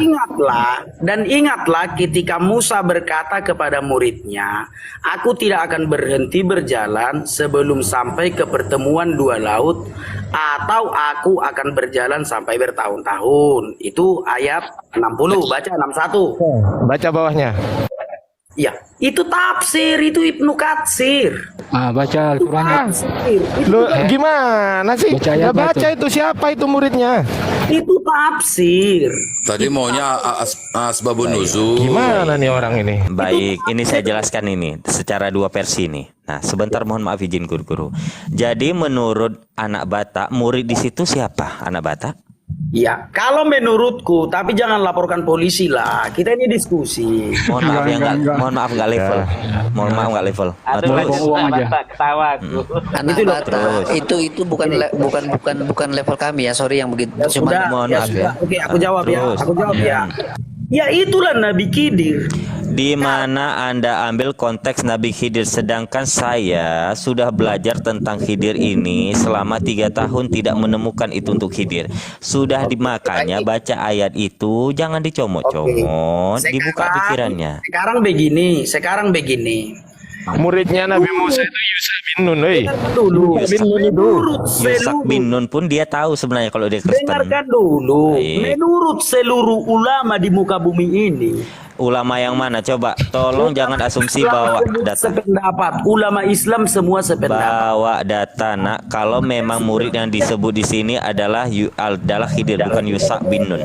S2: Ingatlah ketika Musa berkata kepada muridnya, aku tidak akan berhenti berjalan sebelum sampai ke pertemuan dua laut, atau aku akan berjalan sampai bertahun-tahun. Itu ayat 60, baca 61.
S1: Baca bawahnya.
S2: Ya, itu tafsir, itu Ibnu Katsir.
S6: Baca Al-Qurannya.
S1: Lu gimana sih?
S6: Baca ayat
S1: Nggak baca
S6: itu.
S1: itu siapa itu muridnya?
S2: Itu tafsir.
S3: Tadi maunya asbabun nuzul.
S1: Gimana nih orang ini?
S4: Baik, ini saya jelaskan ini secara dua versi nih. Nah, sebentar mohon maaf izin guru-guru. Jadi menurut anak Batak, murid di situ siapa? Anak Batak?
S2: Ya, kalau menurutku, tapi jangan laporkan polisi lah. Kita ini diskusi.
S4: Mohon maaf ya mohon maaf enggak level. Mohon maaf enggak level.
S8: Aduh,
S4: Terus.
S6: uang aja.
S8: ketawa aku.
S5: Anak
S2: Itu loh,
S5: Batak itu bukan level kami ya, sorry yang begitu. Cuma
S2: Sudah,
S4: mohon
S2: ya
S4: maaf
S2: sudah.
S4: ya.
S2: Oke, aku jawab ya.
S4: Terus.
S2: Aku jawab ya. Ya itulah Nabi Khidir.
S4: Di mana Anda ambil konteks Nabi Khidir, sedangkan saya sudah belajar tentang Khidir ini selama 3 tahun tidak menemukan itu untuk Khidir. Sudah makanya baca ayat itu jangan dicomot-comot, dibuka pikirannya.
S2: Sekarang begini.
S1: Muridnya Nabi Musa itu Yusuf bin Nun,
S2: Dulu.
S4: Yusak bin Nun pun dia tahu sebenarnya kalau dia Kristen.
S2: Dengarkan dulu.
S4: Baik.
S2: Menurut seluruh ulama di muka bumi ini,
S4: Ulama yang mana? Coba tolong jangan asumsi bawa data.
S2: sependapat. Ulama Islam semua sependapat.
S4: Bawa data, nak. Kalau memang murid yang disebut di sini adalah Khidir, bukan Yusak bin Nun.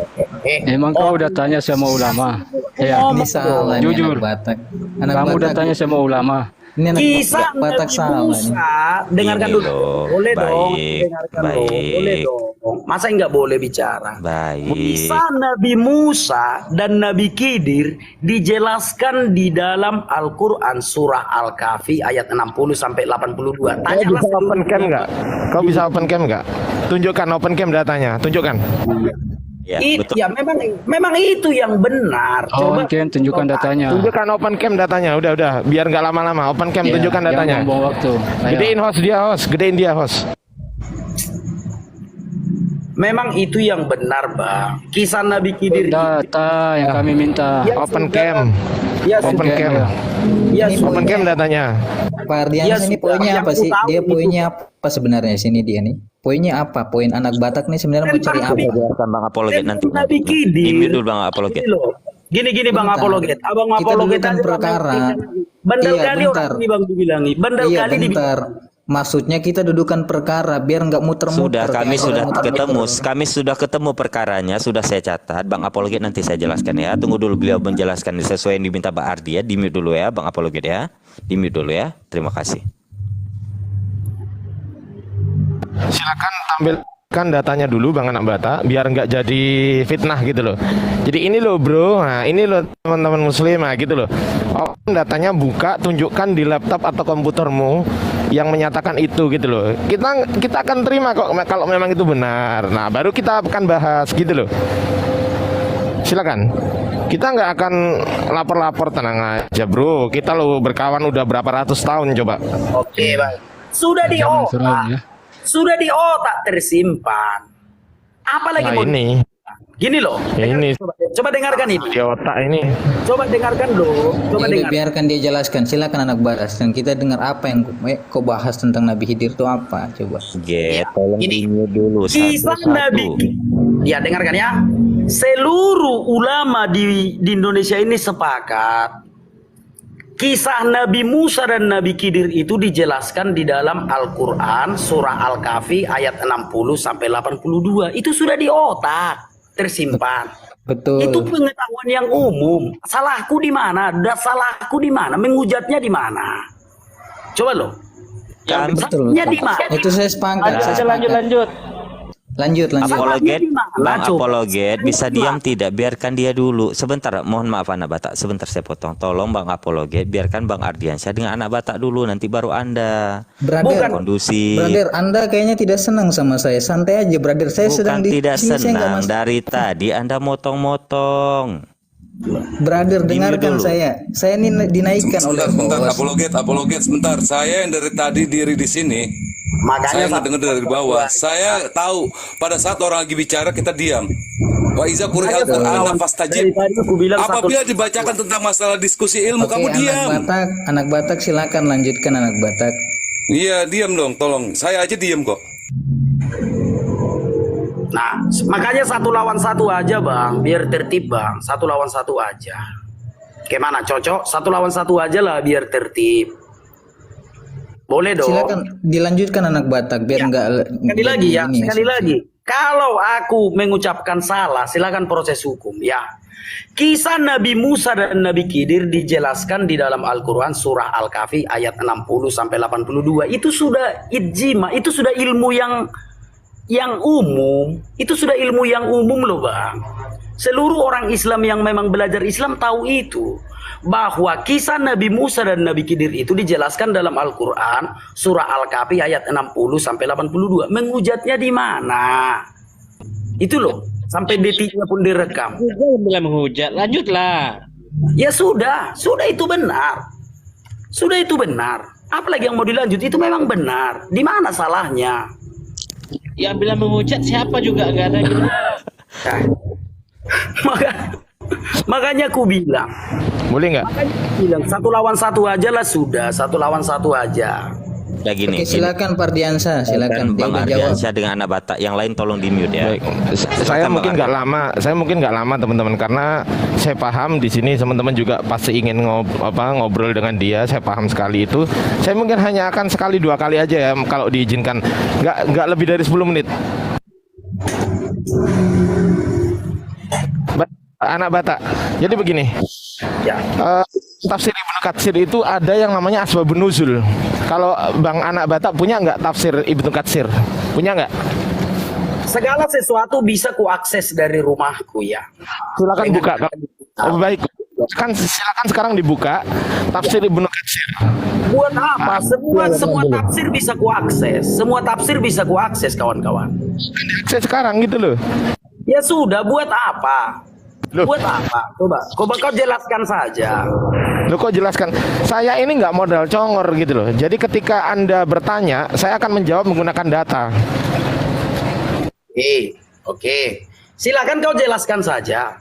S6: Emang kau udah tanya sama ulama? Ya,
S7: Ini salah nih
S6: Jujur.
S7: anak Batak. Anak
S6: kamu udah
S7: Batak.
S6: tanya sama ulama.
S7: Ini anak
S2: Kisah
S7: Batak
S2: Nabi
S7: salah nih.
S2: Musa, dengarkan
S4: Ini
S2: dulu.
S4: loh,
S2: Boleh dong,
S4: baik,
S2: dengarkan
S4: baik.
S2: dong. Boleh dong. Masa nggak boleh bicara?
S4: Baik.
S2: Kisah Nabi Musa dan Nabi Khidir dijelaskan di dalam Al-Quran surah Al-Kahfi ayat 60 sampai 82.
S1: Kau
S2: Tanyalah
S1: bisa open
S2: seluruh
S1: cam nggak? Kau bisa open cam nggak? Tunjukkan open cam datanya. Tunjukkan.
S4: Ya, betul.
S2: Ya memang itu yang benar.
S6: Oh, Ken, tunjukkan datanya.
S1: Tunjukkan open cam datanya. Udah. Biar nggak lama-lama. Open cam,
S6: Ya,
S1: tunjukkan datanya.
S6: jangan buang waktu. Ayo.
S1: Gedein dia host.
S2: Memang itu yang benar, Bang. Kisah Nabi Khidir
S6: Data yang kami minta.
S2: Ya,
S1: Open
S2: sudah.
S1: cam.
S2: Ya,
S1: Open
S2: sudah.
S1: cam.
S2: Ya,
S7: Ini
S2: sudah.
S1: Open cam datanya.
S7: Pak Ardiansyah
S2: Ya,
S7: ini
S2: sudah.
S7: poinnya
S2: Yang
S7: apa
S2: ku
S7: sih?
S2: tahu
S7: Dia
S2: itu.
S7: poinnya apa sebenarnya sini dia nih? Poinnya apa? Poin anak Batak nih sebenarnya mau cari apa?
S4: Biarkan Bang Apologet nanti.
S2: Nabi Khidir.
S4: Dimute dulu Bang Apologet.
S2: Gini loh. Gini Bang
S7: Bentar.
S2: Apologet. Abang
S7: Kita
S2: Apologet
S7: dudukan
S2: aja,
S7: perkara.
S2: Bandel
S7: Iya,
S2: kali
S7: bentar.
S2: orang ini Bang dibilangi. Bandel
S7: Iya
S2: kali
S7: bentar. Maksudnya kita dudukan perkara biar nggak muter-muter.
S4: Sudah, kami
S7: Kayak
S4: sudah
S7: orang muter-muter.
S4: ketemu. Kami sudah ketemu perkaranya, sudah saya catat. Bang Apologet nanti saya jelaskan ya. Tunggu dulu beliau menjelaskan sesuai yang diminta Pak Ardi ya. Dimute dulu ya, Bang Apologet ya. Dimute dulu ya. Terima kasih.
S1: Silakan tampilkan datanya dulu Bang Anak Batak biar nggak jadi fitnah gitu loh. Jadi ini loh bro, nah ini loh teman-teman muslim, nah gitu loh. Datanya buka, tunjukkan di laptop atau komputermu yang menyatakan itu gitu loh. Kita akan terima kok kalau memang itu benar. Nah baru kita akan bahas gitu loh. Silakan. Kita nggak akan lapor-lapor, tenang aja bro. Kita lo berkawan udah berapa ratus tahun coba.
S2: Oke, Bang. Sudah di
S6: Jangan serem
S2: otak.
S6: ya.
S2: Sudah di otak tersimpan. Apalagi
S1: Nah
S2: mau
S1: ini,
S2: gini loh.
S1: ini
S2: Coba dengarkan ini.
S1: di otak ini.
S2: Coba dengarkan dulu. Coba
S7: Ya udah,
S2: dengar.
S7: biarkan dia jelaskan. Silakan anak Baras dan kita dengar apa yang kau bahas tentang Nabi Khidir itu apa? Coba.
S4: Get, tolong
S2: Ini
S4: dimute dulu
S2: Kisah Nabi.
S4: satu-satu.
S2: Ya dengarkan ya. Seluruh ulama di Indonesia ini sepakat. Kisah Nabi Musa dan Nabi Khidir itu dijelaskan di dalam Al-Quran surah Al-Kahfi ayat 60 sampai 82. Itu sudah di otak tersimpan.
S7: Betul.
S2: Itu pengetahuan yang umum. Salahku di mana? Salahku di mana? Menghujatnya di mana? Coba loh.
S7: Betul.
S2: Salahnya di mana?
S7: Itu saya sepakat. saya sepakat.
S8: Lanjut.
S7: Lanjut.
S4: Apologet,
S2: Salahnya di mana?
S4: Bang
S2: Coba.
S4: Apologet bisa diam tidak? Biarkan dia dulu. Sebentar, mohon maaf anak Batak. Sebentar saya potong. Tolong Bang Apologet, biarkan Bang Ardiansyah dengan anak Batak dulu. Nanti baru Anda.
S7: Brother,
S4: Kondusif.
S7: brother, Anda kayaknya tidak senang sama saya. Santai aja, brother. Saya sedang
S4: Bukan
S7: di
S4: tidak
S7: sini, saya nggak
S4: senang.
S7: mas-
S4: Dari tadi Anda motong-motong.
S7: Brother, dengarkan
S4: dulu.
S7: saya. Saya ini dinaikkan oleh
S3: Sebentar,
S7: Allah.
S3: apologet, sebentar. Saya yang dari tadi diri di sini.
S2: Makanya
S3: Saya nggak dengar dari bawah. Saya tahu pada saat orang lagi bicara kita diam. Wa iza quri'al Qur'an fastajib.
S2: Dari tadi aku bilang
S3: Apabila dibacakan tentang masalah diskusi ilmu,
S7: Oke,
S3: kamu diam.
S7: anak Batak silakan lanjutkan anak Batak.
S3: Iya, diam dong, tolong. Saya aja diam kok.
S2: Nah, makanya 1 lawan 1 aja bang, biar tertib bang. 1 lawan 1 aja. Gimana cocok? 1 lawan 1 aja lah biar tertib. Boleh dong.
S7: Silakan dilanjutkan anak Batak biar
S2: Ya,
S7: nggak
S2: sekali lagi ya,
S7: ini
S2: sekali lagi. Kalau aku mengucapkan salah, silakan proses hukum ya. Kisah Nabi Musa dan Nabi Khidir dijelaskan di dalam Al-Quran surah Al-Kahfi ayat 60 sampai 82. Itu sudah ijma, itu sudah ilmu yang umum. Itu sudah ilmu yang umum loh bang. Seluruh orang Islam yang memang belajar Islam tahu itu. Bahwa kisah Nabi Musa dan Nabi Khidir itu dijelaskan dalam Al-Quran surah Al-Kahfi ayat 60 sampai 82. Menghujatnya di mana? Itu loh, sampai detiknya pun direkam.
S8: Bilang menghujat. Lanjutlah.
S2: Ya sudah itu benar. Sudah itu benar. Apalagi yang mau dilanjut, itu memang benar. Di mana salahnya?
S8: Yang bilang menghujat siapa juga nggak ada.
S2: Maka Makanya aku bilang,
S1: Boleh nggak?
S2: satu lawan satu aja lah sudah, satu lawan satu aja.
S4: Ya gini,
S7: Oke, silakan Fardiansa, silakan dia
S4: Bang
S7: udah jawab.
S4: Ardiansyah dengan anak Batak. Yang lain tolong di mute ya.
S1: Baik. Saya
S4: Bang
S1: mungkin
S4: Ardi.
S1: nggak lama, teman-teman, karena saya paham di sini teman-teman juga pasti ingin ngobrol dengan dia. Saya paham sekali itu. Saya mungkin hanya akan sekali dua kali aja ya kalau diizinkan, nggak lebih dari 10 menit. Anak Batak. Jadi begini.
S2: Ya.
S1: Tafsir Ibnu Katsir itu ada yang namanya Asbabun Nuzul. Kalau Bang Anak Batak punya nggak tafsir Ibnu Katsir? Punya nggak?
S2: Segala sesuatu bisa kuakses dari rumahku ya.
S1: Silakan buka. Oh, baik. Silakan sekarang dibuka tafsir Ibnu Katsir.
S2: Buat apa? Semua tafsir bisa kuakses. Semua tafsir bisa kuakses, kawan-kawan.
S1: Akses sekarang gitu loh.
S2: Ya sudah, buat apa?
S1: Loh.
S2: Buat apa? Coba kau jelaskan saja.
S1: Loh, kok jelaskan? Saya ini nggak modal congor gitu loh. Jadi ketika Anda bertanya, saya akan menjawab menggunakan data.
S2: Oke. Silakan kau jelaskan saja.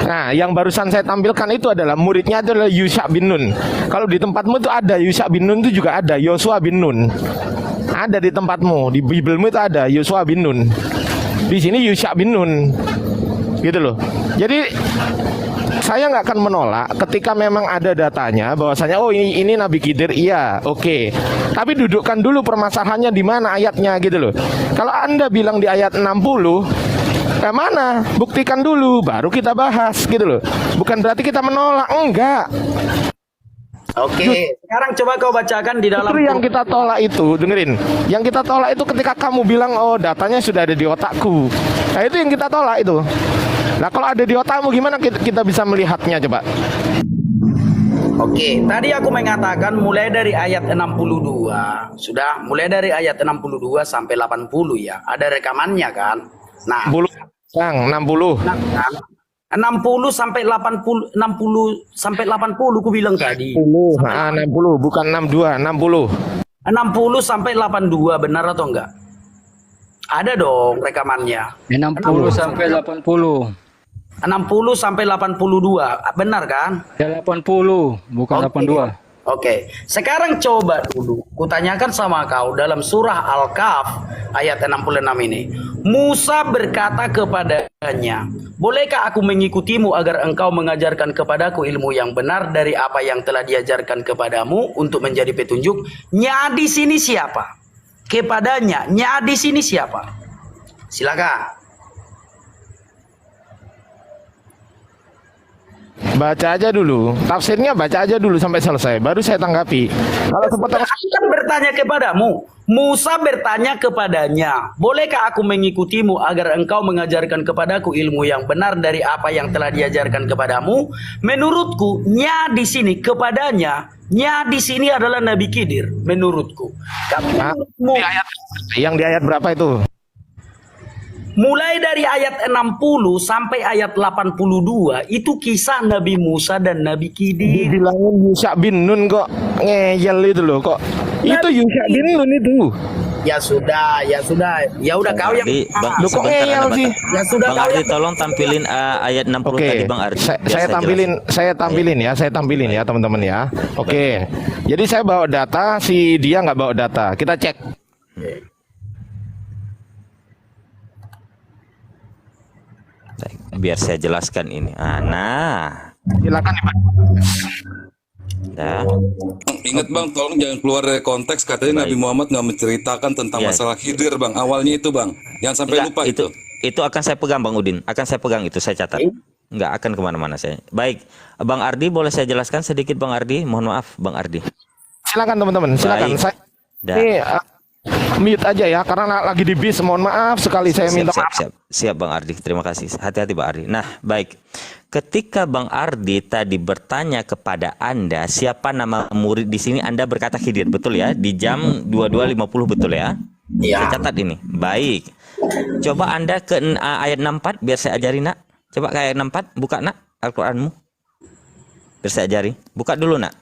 S1: Nah, yang barusan saya tampilkan itu adalah muridnya adalah Yusha bin Nun. Kalau di tempatmu itu ada Yusha bin Nun, itu juga ada Yosua bin Nun. Ada di tempatmu, di Biblemu itu ada Yosua bin Nun. Di sini Yusha bin Nun. Gitu loh. Jadi saya nggak akan menolak ketika memang ada datanya bahwasanya oh ini Nabi Khidir, iya, oke. Tapi dudukkan dulu permasalahannya di mana ayatnya gitu loh. Kalau Anda bilang di ayat 60, mana? Buktikan dulu baru kita bahas gitu loh. Bukan berarti kita menolak, enggak.
S2: Oke. Sekarang coba kau bacakan di dalam.
S1: Justru yang kita tolak itu, dengerin. Yang kita tolak itu ketika kamu bilang oh datanya sudah ada di otakku. Nah, itu yang kita tolak itu. Nah, kalau ada di otakmu gimana kita bisa melihatnya coba?
S2: Oke, tadi aku mengatakan mulai dari ayat 62. Sudah, mulai dari ayat 62 sampai 80 ya. Ada rekamannya kan? Nah,
S1: 60 Bang, 60.
S2: nah, kan? 60 sampai 80, 60 sampai 80 ku bilang tadi.
S1: 60 bukan 62, 60.
S2: 60 sampai 82, benar atau enggak? Ada dong rekamannya.
S6: 60 sampai 80.
S2: 60 sampai 82, benar kan?
S6: Ya 80, bukan 82.
S2: Oke, sekarang coba dulu kutanyakan sama kau dalam surah Al-Kahf ayat 66 ini. Musa berkata kepadanya, bolehkah aku mengikutimu agar engkau mengajarkan kepadaku ilmu yang benar dari apa yang telah diajarkan kepadamu untuk menjadi petunjuk? Nya di sini siapa? Kepadanya, nya di sini siapa? Silakan.
S1: Baca aja dulu, tafsirnya baca aja dulu sampai selesai, baru saya tanggapi. Kalau sepotong
S2: Aku kan bertanya kepadamu. Musa bertanya kepadanya, bolehkah aku mengikutimu agar engkau mengajarkan kepadaku ilmu yang benar dari apa yang telah diajarkan kepadamu? Menurutku, nya di sini kepadanya, nya di sini adalah Nabi Khidir. Menurutku. Menurutmu,
S1: yang di ayat berapa itu?
S2: mulai dari ayat 60 sampai ayat 82 itu kisah Nabi Musa dan Nabi Khidir.
S1: Dibilangin Yusha bin Nun kok ngeyel itu loh kok. Itu Yusha bin Nun itu.
S2: Ya sudah. Ya udah kau yang
S4: Bang,
S1: Lu kok
S4: sebentar,
S1: ngeyel
S4: Anda
S1: sih?
S4: Batak.
S2: Ya sudah,
S4: Bang
S2: kau
S4: Ardi
S2: yang-
S4: tolong tampilin ayat 60
S1: Oke,
S4: tadi Bang Ardi.
S1: saya
S4: Biar
S1: tampilin,
S4: jelaskan.
S1: saya tampilin ya teman-teman ya. Oke, jadi saya bawa data, si dia nggak bawa data. Kita cek.
S4: Baik, biar saya jelaskan ini. Nah,
S1: Silakan dibaca.
S4: dah.
S3: Ingat bang, tolong jangan keluar dari konteks. Katanya Nabi Muhammad nggak menceritakan tentang
S4: Iya.
S3: masalah Khidir bang. Awalnya itu bang, jangan sampai
S4: Enggak,
S3: lupa itu.
S4: Itu akan saya pegang Bang Udin. Akan saya pegang itu, saya catat. Enggak akan kemana-mana saya. Baik, Bang Ardi boleh saya jelaskan sedikit Bang Ardi? Mohon maaf Bang Ardi.
S1: Silakan teman-teman, silakan.
S4: Baik.
S1: Saya
S4: Dah.
S1: ini mute aja ya, karena lagi di bis. Mohon maaf sekali, saya minta maaf.
S4: Siap Bang Ardi, terima kasih. Hati-hati Bang Ardi. Nah, baik. Ketika Bang Ardi tadi bertanya kepada Anda siapa nama murid di sini, Anda berkata Khidir, betul ya? Di jam 22.50 betul ya?
S2: Iya.
S4: Saya catat ini. Baik. Coba Anda ke ayat 64 biar saya ajari nak. Coba ke ayat 64, buka nak Al-Qur'anmu. Biar saya ajari. Buka dulu nak.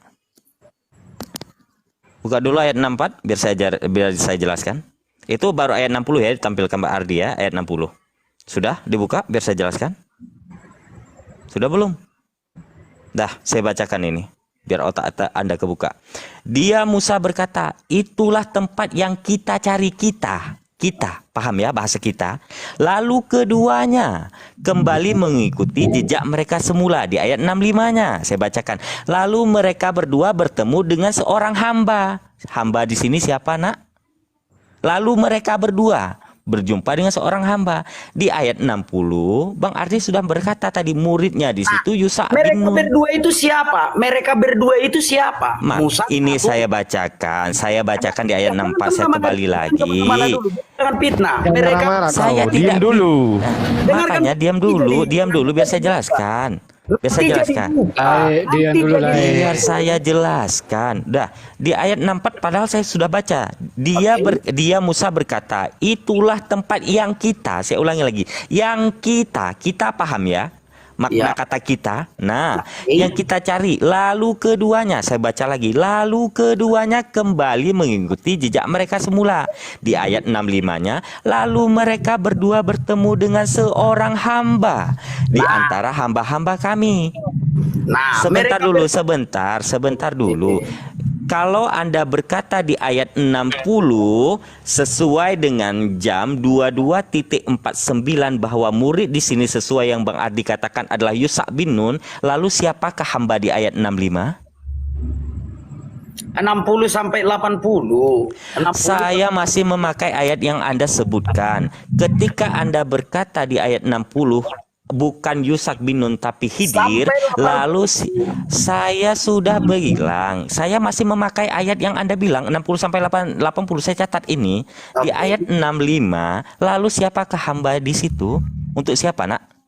S4: Buka dulu ayat 64 biar saya jelaskan. Itu baru ayat 60 ya, ditampilkan Mbak Ardi ya, ayat 60. Sudah dibuka biar saya jelaskan. Sudah belum? Dah, saya bacakan ini biar otak Anda kebuka. Dia Musa berkata, itulah tempat yang kita cari kita, paham ya bahasa kita. Lalu keduanya kembali mengikuti jejak mereka semula. Di ayat 65-nya saya bacakan. Lalu mereka berdua bertemu dengan seorang hamba. Hamba di sini siapa, Nak? Lalu mereka berdua berjumpa dengan seorang hamba. Di ayat 60, Bang Ardi sudah berkata tadi muridnya di situ Yusa bin Nun.
S2: Mereka berdua itu siapa? Mereka berdua itu siapa? Musa,
S4: ini
S2: aku.
S4: saya bacakan di ayat 64, saya kembali lagi.
S2: Jangan fitnah.
S1: Jangan
S2: Mereka
S1: marah-marah
S4: Saya
S1: kau.
S4: tidak
S1: Diam dulu.
S4: Makanya diam dulu biar saya jelaskan.
S6: Diam dulu lah.
S4: Biar saya jelaskan. Dah, di ayat 64 padahal saya sudah baca. Dia Musa berkata, itulah tempat yang kita, saya ulangi lagi, yang kita paham ya? Makna kata kita. Nah, yang kita cari. Lalu keduanya, saya baca lagi. Lalu keduanya kembali mengikuti jejak mereka semula. Di ayat 65-nya, lalu mereka berdua bertemu dengan seorang hamba di antara hamba-hamba kami.
S2: Nah,
S4: Sebentar
S2: mereka
S4: dulu. Kalau Anda berkata di ayat 60 sesuai dengan jam 22.49 bahwa murid di sini sesuai yang Bang Ardi katakan adalah Yusa bin Nun, lalu siapakah hamba di ayat 65?
S2: 60 sampai 80.
S4: Saya masih memakai ayat yang Anda sebutkan. Ketika Anda berkata di ayat 60 bukan Yusak bin Nun tapi Khidir, lalu saya sudah bilang, saya masih memakai ayat yang Anda bilang 60 sampai 80, saya catat ini di ayat 65. Lalu siapakah hamba di situ? Untuk siapa, Nak?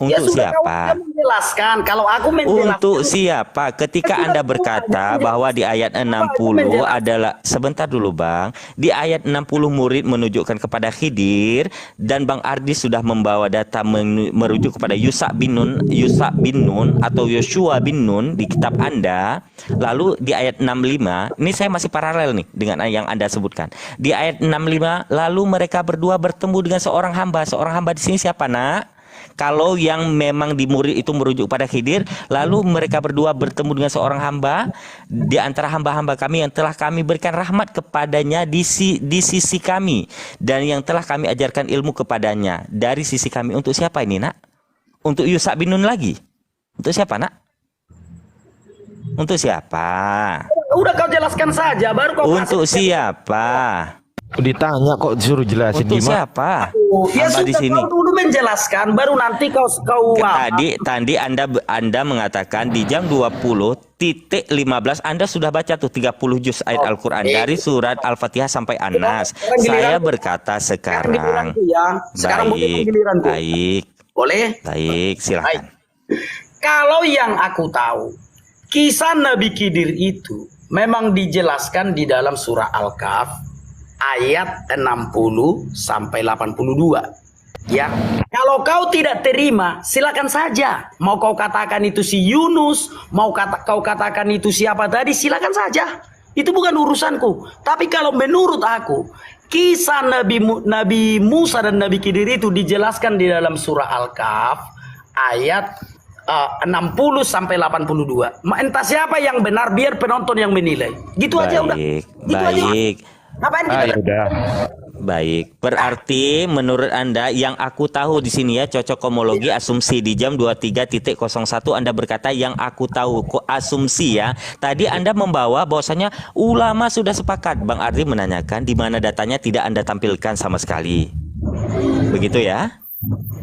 S4: Untuk siapa?
S2: Menjelaskan. Kalau aku menjelaskan.
S4: Untuk siapa? Ketika Anda berkata bahwa di ayat 60 adalah, sebentar dulu Bang, di ayat 60 murid menunjukkan kepada Khidir dan Bang Ardi sudah membawa data merujuk kepada Yusa bin Nun atau Yoshua bin Nun di kitab Anda. Lalu di ayat 65, ini saya masih paralel nih dengan yang Anda sebutkan. Di ayat 65, lalu mereka berdua bertemu dengan seorang hamba. Seorang hamba di sini siapa, Nak? Kalau yang memang di murid itu merujuk pada Khidir, lalu mereka berdua bertemu dengan seorang hamba di antara hamba-hamba kami yang telah kami berikan rahmat kepadanya di sisi kami dan yang telah kami ajarkan ilmu kepadanya dari sisi kami. Untuk siapa ini, Nak? Untuk Yusa bin Nun lagi? Untuk siapa, Nak? Untuk siapa?
S2: Udah kau jelaskan saja, baru kau
S4: Untuk siapa?
S1: Ditanya kok disuruh jelasin
S4: Untuk
S1: gimana?
S4: siapa?
S2: Ya
S4: Hamba di
S2: sudah,
S4: sini.
S2: kau dulu menjelaskan, baru nanti kau
S4: Tadi Anda mengatakan di jam 20.15 Anda sudah baca tuh 30 juz ayat Al-Qur'an dari surat Al-Fatihah sampai An-Nas. Saya berkata sekarang. Baik.
S2: Boleh?
S4: Baik, silakan.
S2: Kalau yang aku tahu, kisah Nabi Khidir itu memang dijelaskan di dalam surah Al-Kahf ayat 60 sampai 82. Ya, kalau kau tidak terima, silakan saja. Mau kau katakan itu si Yunus, mau kau katakan itu siapa tadi, silakan saja. Itu bukan urusanku. Tapi kalau menurut aku, kisah Nabi Musa dan Nabi Khidir itu dijelaskan di dalam surah Al-Kahf ayat 60 sampai 82. Entah siapa yang benar, biar penonton yang menilai. Gitu aja udah. Gitu
S4: Baik.
S2: Ngapain kita?
S1: Udah.
S4: Baik, berarti menurut Anda yang aku tahu di sini ya, cocok homologi asumsi di jam 23.01 Anda berkata yang aku tahu, kok asumsi ya. Tadi Anda membawa bahwasanya ulama sudah sepakat. Bang Ardi menanyakan di mana datanya tidak Anda tampilkan sama sekali. Begitu ya?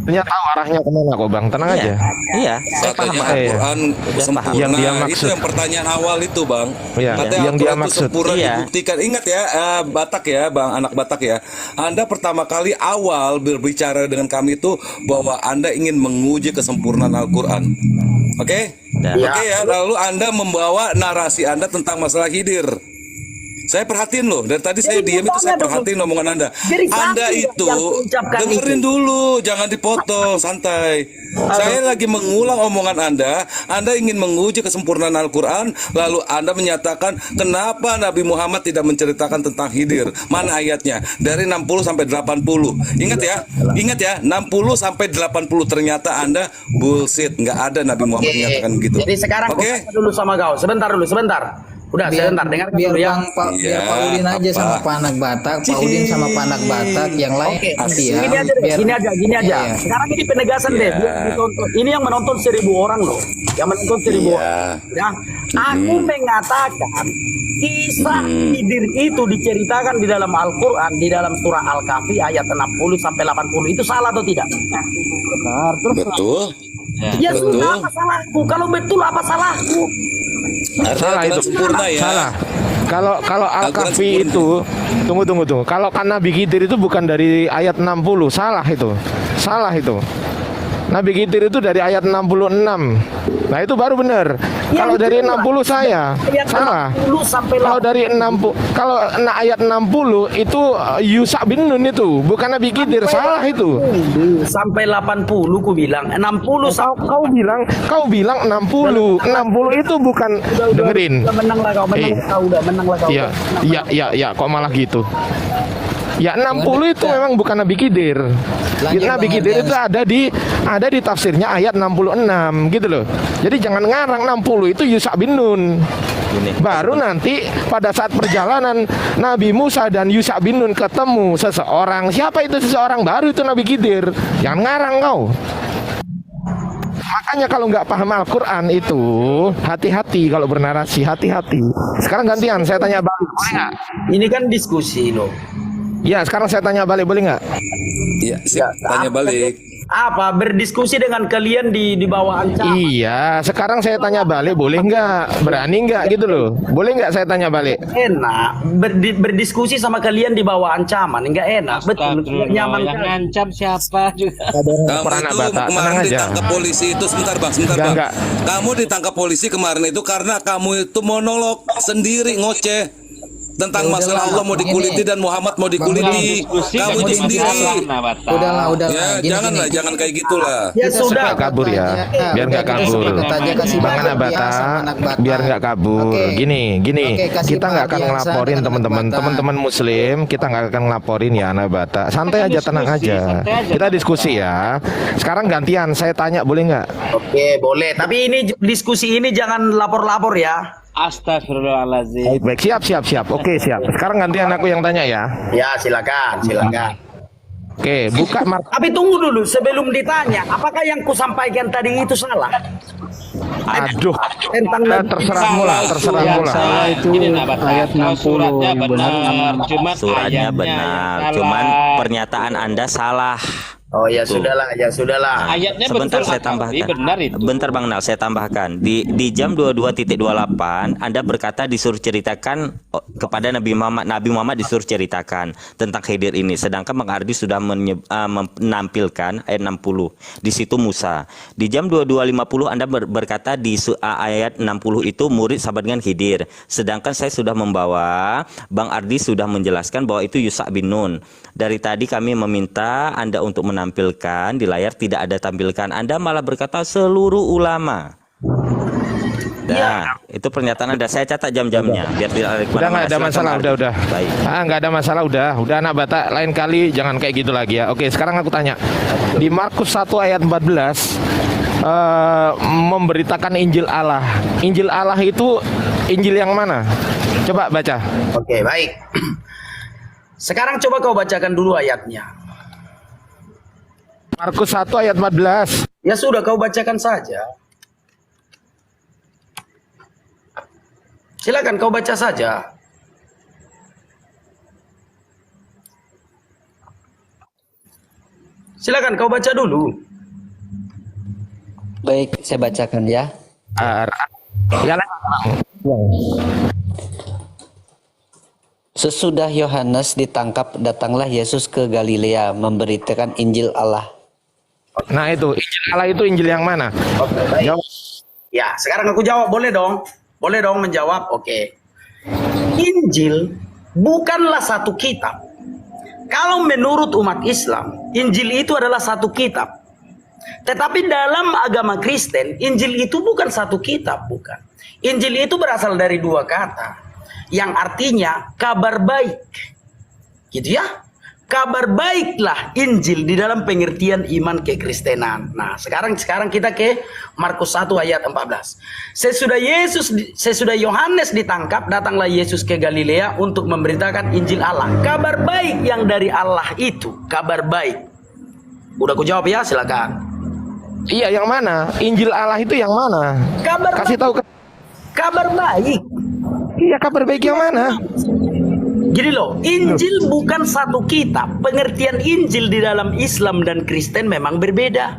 S1: Ternyata tahu arahnya kemana kok Bang, tenang aja.
S4: Iya, saya paham.
S3: Katanya Al-Quran sempurna.
S1: Yang dia
S3: Itu
S1: maksud.
S3: yang pertanyaan awal itu, Bang.
S1: Iya,
S3: Katanya
S1: yang dia
S3: Al-Quran itu
S1: maksud.
S3: sempurna
S4: Iya.
S3: dibuktikan. Ingat ya, Batak ya, Bang, anak Batak ya. Anda pertama kali awal berbicara dengan kami itu bahwa Anda ingin menguji kesempurnaan Al-Quran. Oke?
S4: Dan-
S3: Oke ya, lalu Anda membawa narasi Anda tentang masalah Khidir. Saya perhatiin loh, dari tadi saya diam itu saya perhatiin omongan Anda.
S2: Jadi
S3: Anda
S2: kami
S3: itu
S2: yang mengucapkan
S3: dengerin
S2: itu.
S3: dulu, jangan dipotong, santai. Saya lagi mengulang omongan Anda. Anda ingin menguji kesempurnaan Al-Quran, lalu Anda menyatakan kenapa Nabi Muhammad tidak menceritakan tentang Khidir. Mana ayatnya? Dari 60 sampai 80. Ingat ya, 60 sampai 80. Ternyata Anda bullshit, nggak ada Nabi Muhammad menyatakan begitu.
S2: Jadi sekarang dulu sama kau. Sebentar. Udah, sebentar. Dengarkan
S7: biar
S2: dulu ya.
S7: biar Pak Udin aja sama Pak Anak Batak, Pak Udin sama Pak Anak Batak, yang lain diam.
S2: Gini aja.
S7: Iya.
S2: Sekarang ini penegasan deh. Biar ditonton. Ini yang menonton 1.000 orang loh. Yang menonton 1.000 orang. Ya. Aku mengatakan kisah Khidir itu diceritakan di dalam Al-Quran, di dalam surah Al-Kahfi ayat 60 sampai 80. Itu salah atau tidak? Benar.
S3: Betul.
S2: Ya sudah, apa salahku? Kalau betul apa salahku?
S1: Salah itu.
S3: Sempurna ya.
S1: Salah. Kalau Al-Kahfi itu tunggu. Kalau kan Nabi Khidir itu bukan dari ayat 60, salah itu. Nabi Khidir itu dari ayat 66. Nah, itu baru benar. Kalau dari 60 saya salah. Kalau dari 60, kalau ayat 60 itu Yusa bin Nun itu, bukan Nabi Khidir, salah itu.
S2: Sampai 80 ku bilang 60
S1: Kau bilang 60. 60 itu bukan, dengerin.
S2: Udah menang lah kau, udah menang lah kau.
S1: Iya, kok malah gitu. Ya 60 itu memang bukan Nabi Khidir. Nabi Khidir itu ada di tafsirnya ayat 66 gitu loh. Jadi jangan ngarang 60 itu Yusa bin Nun. Baru nanti pada saat perjalanan Nabi Musa dan Yusa bin Nun ketemu seseorang. Siapa itu seseorang? Baru itu Nabi Khidir. Jangan ngarang kau. Makanya kalau nggak paham Al-Quran itu hati-hati kalau bernarasi, hati-hati. Sekarang gantian, saya tanya balik, boleh nggak?
S2: Ini kan diskusi loh.
S1: Ya, sekarang saya tanya balik, boleh nggak?
S3: Iya, tanya balik.
S2: Apa berdiskusi dengan kalian di bawah ancaman?
S1: Iya, sekarang saya tanya balik, boleh nggak? Berani nggak gitu loh? Boleh nggak saya tanya balik?
S2: Enak berdiskusi sama kalian di bawah ancaman, enggak enak. Betul, nggak nyaman.
S8: Yang ngancam siapa juga.
S3: Kamu
S1: Anak
S3: itu
S1: Batak,
S3: kemarin
S1: tenang aja.
S3: ditangkap polisi itu sebentar bang.
S1: Enggak.
S3: Kamu ditangkap polisi kemarin itu karena kamu itu monolog sendiri ngoceh tentang masalah Allah mau dikuliti dan Muhammad mau dikuliti. Kamu itu sendiri.
S7: Udahlah.
S3: Ya, jangan kayak gitulah.
S2: Ya sudah.
S1: Nggak kabur ya, biar nggak kabur. Bang Anak Batak, biar nggak kabur. Gini, kita nggak akan ngelaporin teman-teman Muslim, kita nggak akan ngelaporin ya Anak Batak. Santai aja, tenang aja. Kita diskusi ya. Sekarang gantian, saya tanya boleh nggak?
S2: Oke, boleh. Tapi ini diskusi ini jangan lapor-lapor ya.
S8: Astagfirullahaladzim.
S1: Baik, siap. Oke, siap. Sekarang gantian aku yang tanya ya.
S2: Ya, silakan.
S1: Oke, buka
S2: Tapi tunggu dulu sebelum ditanya, apakah yang kusampaikan tadi itu salah?
S1: Aduh,
S2: Tentang
S1: terserah mula.
S6: Salah itu ayat 60
S8: Suratnya
S6: yang benar.
S8: benar,
S4: Suratnya benar, cuman pernyataan Anda salah.
S2: Oh ya sudahlah.
S8: Ayatnya
S4: Sebentar
S8: betul,
S4: saya tambahkan.
S8: benar itu.
S4: Bentar Bang Nal, saya tambahkan. Di jam 22.28 Anda berkata disuruh ceritakan kepada Nabi Muhammad disuruh ceritakan tentang Khidir ini. Sedangkan Bang Ardi sudah menampilkan ayat 60. Di situ Musa. Di jam 22.50 Anda berkata di ayat 60 itu murid sahabat dengan Khidir. Sedangkan saya sudah membawa, Bang Ardi sudah menjelaskan bahwa itu Yusa bin Nun. Dari tadi kami meminta Anda untuk menampilkan di layar, tidak ada tampilkan. Anda malah berkata seluruh ulama. Nah, itu pernyataan Anda. Saya catat jam-jamnya biar tidak ada.
S1: Udah nggak ada masalah, udah.
S4: Baik.
S1: Nggak ada masalah, udah Anak Batak, lain kali jangan kayak gitu lagi ya. Oke, sekarang aku tanya. Di Markus 1 ayat 14 memberitakan Injil Allah. Injil Allah itu Injil yang mana? Coba baca.
S2: Oke, baik. Sekarang coba kau bacakan dulu ayatnya.
S1: Markus 1 ayat 14.
S2: Ya sudah, kau bacakan saja. Silakan kau baca saja. Silakan kau baca dulu.
S5: Baik, saya bacakan ya.
S1: Ya,
S5: Sesudah Yohanes ditangkap, datanglah Yesus ke Galilea memberitakan Injil Allah.
S1: nah itu Injil Allah itu Injil yang mana?
S2: Oke, baik.
S1: Jawab.
S2: Ya, sekarang aku jawab, boleh dong? Boleh dong menjawab? Oke. Injil bukanlah satu kitab. Kalau menurut umat Islam, Injil itu adalah satu kitab. Tetapi dalam agama Kristen, Injil itu bukan satu kitab, bukan. Injil itu berasal dari dua kata yang artinya kabar baik. Gitu ya? Kabar baiklah Injil di dalam pengertian iman kekristenan. Nah, sekarang kita ke Markus 1 ayat 14. Sesudah Yohanes ditangkap, datanglah Yesus ke Galilea untuk memberitakan Injil Allah. Kabar baik yang dari Allah itu, kabar baik. Udah aku jawab ya, silakan.
S1: Iya, yang mana? Injil Allah itu yang mana? Kasih tahu.
S2: Kabar baik.
S1: Iya, kabar baik yang mana?
S2: Gini loh, Injil bukan satu kitab. Pengertian Injil di dalam Islam dan Kristen memang berbeda.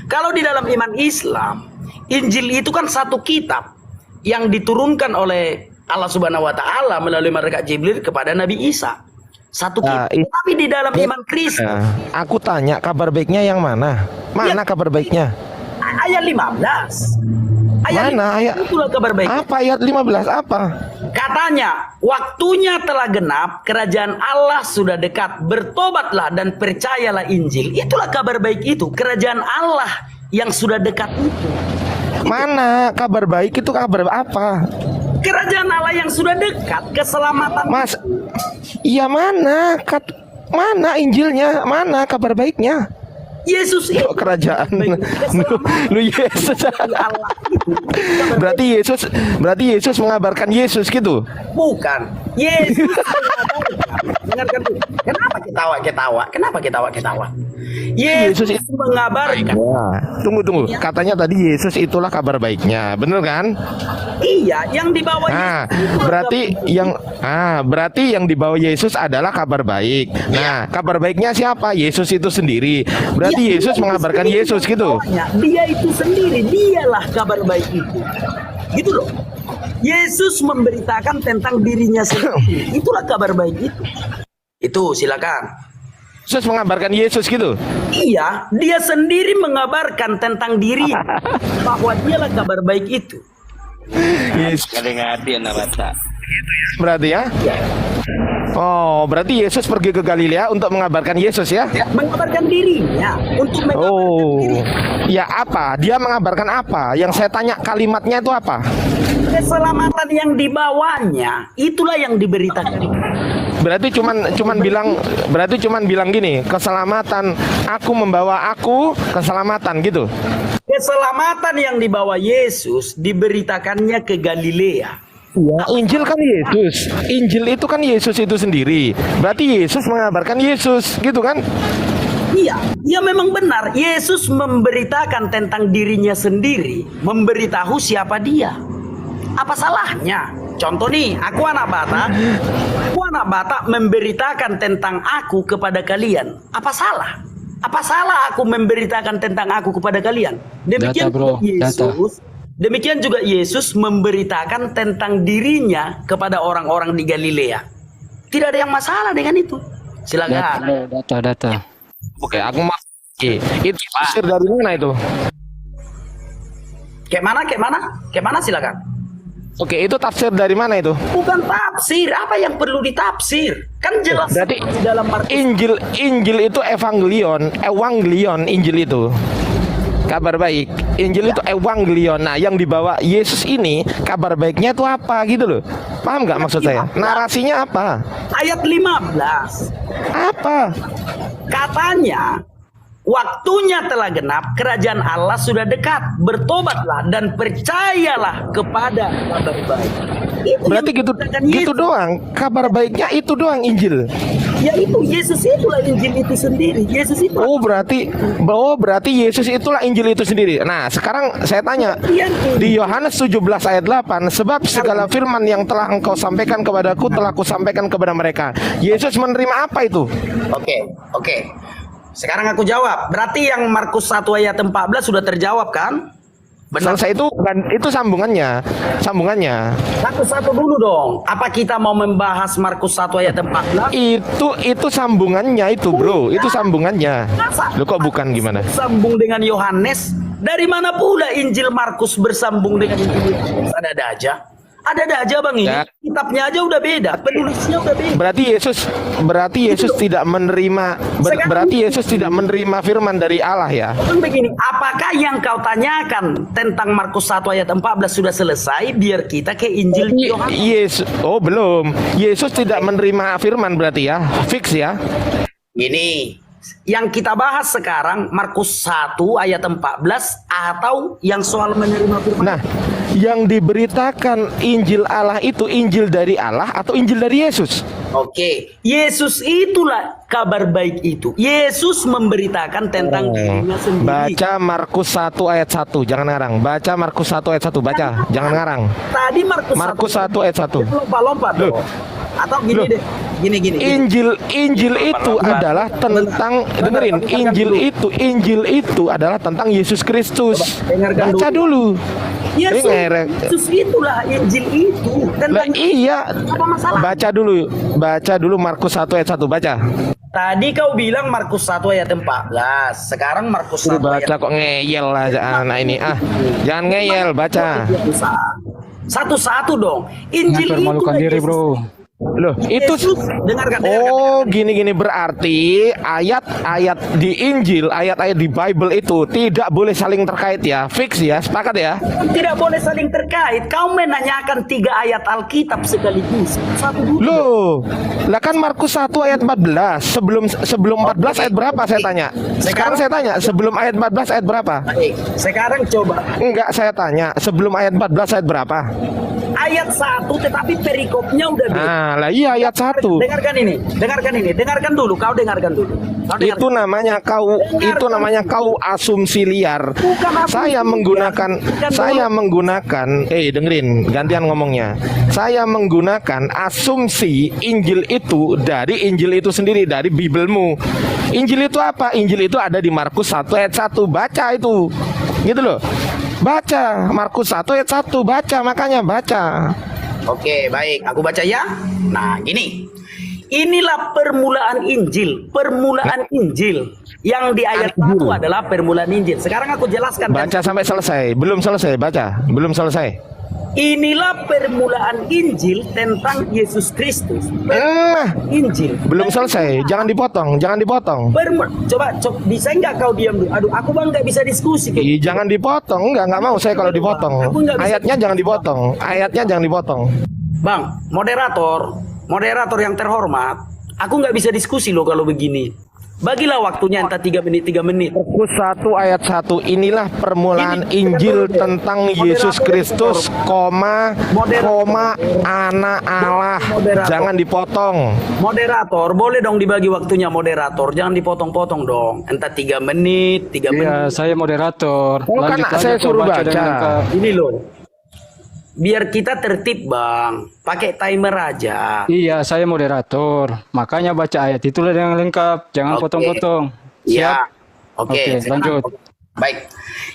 S2: Kalau di dalam iman Islam, Injil itu kan satu kitab yang diturunkan oleh Allah Subhanahu wa taala melalui malaikat Jibril kepada Nabi Isa. Satu kitab. Tapi di dalam iman Kristen,
S1: aku tanya kabar baiknya yang mana? Mana kabar baiknya?
S2: Ayat 15.
S1: Mana ayat?
S2: Itulah kabar baik.
S1: Apa ayat 15? Apa?
S2: Katanya, waktunya telah genap, kerajaan Allah sudah dekat, bertobatlah dan percayalah Injil. Itulah kabar baik itu, kerajaan Allah yang sudah dekat itu.
S1: Mana kabar baik itu, kabar apa?
S2: Kerajaan Allah yang sudah dekat, keselamatan.
S1: Mas, iya mana? Mana Injilnya? Mana kabar baiknya?
S2: Yesus itu
S1: kerajaan. Lu Yesus. Berarti Yesus mengabarkan Yesus gitu.
S2: Bukan. Yesus mengabarkan. Dengarkan dulu. Kenapa ketawa? Yesus mengabarkan.
S1: Tunggu. Katanya tadi Yesus itulah kabar baiknya. Bener kan?
S2: Iya, yang dibawa
S1: berarti yang dibawa Yesus adalah kabar baik. Nah, kabar baiknya siapa? Yesus itu sendiri. Berarti Yesus mengabarkan Yesus gitu.
S2: Dia itu sendiri, dialah kabar baik itu. Gitu loh. Yesus memberitakan tentang dirinya sendiri. Itulah kabar baik itu. Itu silakan.
S1: Yesus mengabarkan Yesus gitu.
S2: Iya, dia sendiri mengabarkan tentang diri bahwa dialah kabar baik itu.
S1: Yesus. Berarti ya? Oh, berarti Yesus pergi ke Galilea untuk mengabarkan Yesus ya?
S2: Mengabarkan dirinya, untuk mengabarkan diri.
S1: Ya apa? Dia mengabarkan apa? Yang saya tanya kalimatnya itu apa?
S2: Keselamatan yang dibawanya, itulah yang diberitakan.
S1: Berarti cuman bilang gini, keselamatan, aku membawa aku keselamatan gitu.
S2: Keselamatan yang dibawa Yesus diberitakannya ke Galilea.
S1: Ya, Injil kan Yesus. Injil itu kan Yesus itu sendiri. Berarti Yesus mengabarkan Yesus, gitu kan?
S2: Iya, ya memang benar. Yesus memberitakan tentang dirinya sendiri, memberitahu siapa dia. Apa salahnya? Contoh nih, aku anak Batak memberitakan tentang aku kepada kalian. Apa salah? Apa salah aku memberitakan tentang aku kepada kalian? Demikian juga Yesus memberitakan tentang dirinya kepada orang-orang di Galilea. Tidak ada yang masalah dengan itu. Silakan.
S6: Data.
S1: Oke, aku mau. Itu tafsir dari mana itu?
S2: Kayak mana silakan.
S1: Oke, itu tafsir dari mana itu?
S2: Bukan tafsir, apa yang perlu ditafsir? Kan jelas
S1: berarti
S2: di dalam Markus.
S1: Injil itu evangelion, Injil itu kabar baik. Injil itu evangelion. Nah, yang dibawa Yesus ini kabar baiknya itu apa gitu loh. Paham nggak maksud saya? Narasinya apa?
S2: Ayat 15.
S1: Apa?
S2: Katanya, waktunya telah genap, kerajaan Allah sudah dekat. Bertobatlah dan percayalah kepada kabar baik. Itu
S1: berarti gitu doang. Kabar baiknya itu doang Injil.
S2: Ya itu Yesus itulah Injil itu sendiri. Yesus itu.
S1: Berarti Yesus itulah Injil itu sendiri. Nah, sekarang saya tanya di Yohanes 17 ayat 8, sebab segala firman yang telah engkau sampaikan kepadaku telah kusampaikan kepada mereka. Yesus menerima apa itu?
S2: Oke. Sekarang aku jawab. Berarti yang Markus 1 ayat 14 sudah terjawab kan? Benar.
S1: Selesai itu sambungannya.
S2: Satu-satu dulu dong. Apa kita mau membahas Markus 1 ayat 14?
S1: Itu sambungannya itu, Bro. Itu sambungannya. Lu kok bukan gimana?
S2: Sambung dengan Yohanes. Dari mana pula Injil Markus bersambung dengan Injil Yohanes? Ada aja. Ada aja bang ini.
S1: Ya.
S2: Kitabnya aja udah beda, penulisnya udah beda.
S1: Berarti Yesus tidak menerima berarti Yesus tidak menerima firman dari Allah ya.
S2: Begini, apakah yang kau tanyakan tentang Markus 1 ayat 14 sudah selesai? Biar kita ke Injil Yohanes.
S1: Yesus, oh belum. Yesus tidak menerima firman berarti ya, fix ya.
S2: Ini yang kita bahas sekarang Markus 1 ayat 14 atau yang soal menerima firman.
S1: Nah, yang diberitakan Injil Allah itu Injil dari Allah atau Injil dari Yesus?
S2: Oke, Yesus itulah kabar baik itu. Yesus memberitakan tentang dirinya sendiri.
S1: Baca Markus 1 ayat 1, jangan ngarang. Baca Markus 1 ayat 1, baca, jangan ngarang.
S2: Tadi
S1: Markus 1 ayat 1.
S2: Lompat-lompat
S1: Loh.
S2: dong. Atau gini deh. Gini.
S1: Injil itu adalah tentang, dengerin, Injil itu adalah tentang Yesus Kristus.
S2: Dengarkan
S1: Baca dulu.
S2: Yesus itulah Injil itu.
S1: Lah, iya.
S2: Apa masalah?
S1: Baca dulu Markus 1 ayat 1, baca.
S2: Tadi kau bilang Markus 1 ayat 14. Sekarang Markus 1
S1: Baca
S2: ayat
S1: kok ngeyel aja anak ini. Jangan ngeyel, baca.
S2: Satu-satu dong. Injil itu
S6: Permalukan diri, bro.
S1: Loh, itu
S2: dengarkan.
S1: Oh, gini berarti ayat-ayat di Injil, ayat-ayat di Bible itu tidak boleh saling terkait ya. Fix ya, sepakat ya?
S2: Tidak boleh saling terkait. Kau menanyakan 3 ayat Alkitab sekaligus. Satu dulu.
S1: Loh, lah kan Markus 1 ayat 14. Sebelum 14 ayat berapa saya tanya? Sekarang saya tanya, sebelum ayat 14 ayat berapa?
S2: Baik, sekarang coba.
S1: Enggak, saya tanya, sebelum ayat 14 ayat berapa?
S2: Ayat 1 tetapi perikopnya udah beda.
S1: Nah, lah iya ayat 1.
S2: Dengarkan dulu, kau dengarkan dulu.
S1: Itu namanya kau asumsi liar. Saya menggunakan dengerin, gantian ngomongnya. Saya menggunakan asumsi Injil itu dari Injil itu sendiri, dari Biblemu. Injil itu apa? Injil itu ada di Markus 1 ayat 1. Baca itu. Gitu loh. Baca Markus 1 ayat 1, baca, makanya baca.
S2: Oke, baik, aku baca ya. Nah, gini. Inilah permulaan Injil. Permulaan Injil. Yang di ayat 1 adalah permulaan Injil. Sekarang aku jelaskan.
S1: Baca sampai selesai. Belum selesai, baca. Belum selesai.
S2: Inilah permulaan Injil tentang Yesus Kristus. Injil.
S1: Belum selesai. Jangan dipotong.
S2: Coba, bisa nggak kau diam dulu? Aduh, aku bang nggak bisa diskusi.
S1: Jangan dipotong. Nggak mau saya kalau dipotong. Ayatnya jangan dipotong.
S2: Bang, moderator yang terhormat, aku nggak bisa diskusi loh kalau begini. Bagilah waktunya entah 3 menit.
S1: Markus 1 ayat 1, inilah permulaan Injil tentang Yesus Kristus, anak Allah. Jangan dipotong.
S2: Moderator, boleh dong dibagi waktunya moderator. Jangan dipotong-potong dong. Entah 3 menit.
S6: Iya, saya moderator.
S1: Kan saya suruh baca.
S2: Ini loh. Biar kita tertib bang, pakai timer aja.
S6: Iya, saya moderator. Makanya baca ayat itulah yang lengkap. Jangan potong-potong.
S2: Iya.
S6: Siap?
S2: Oke,
S6: lanjut.
S2: Baik.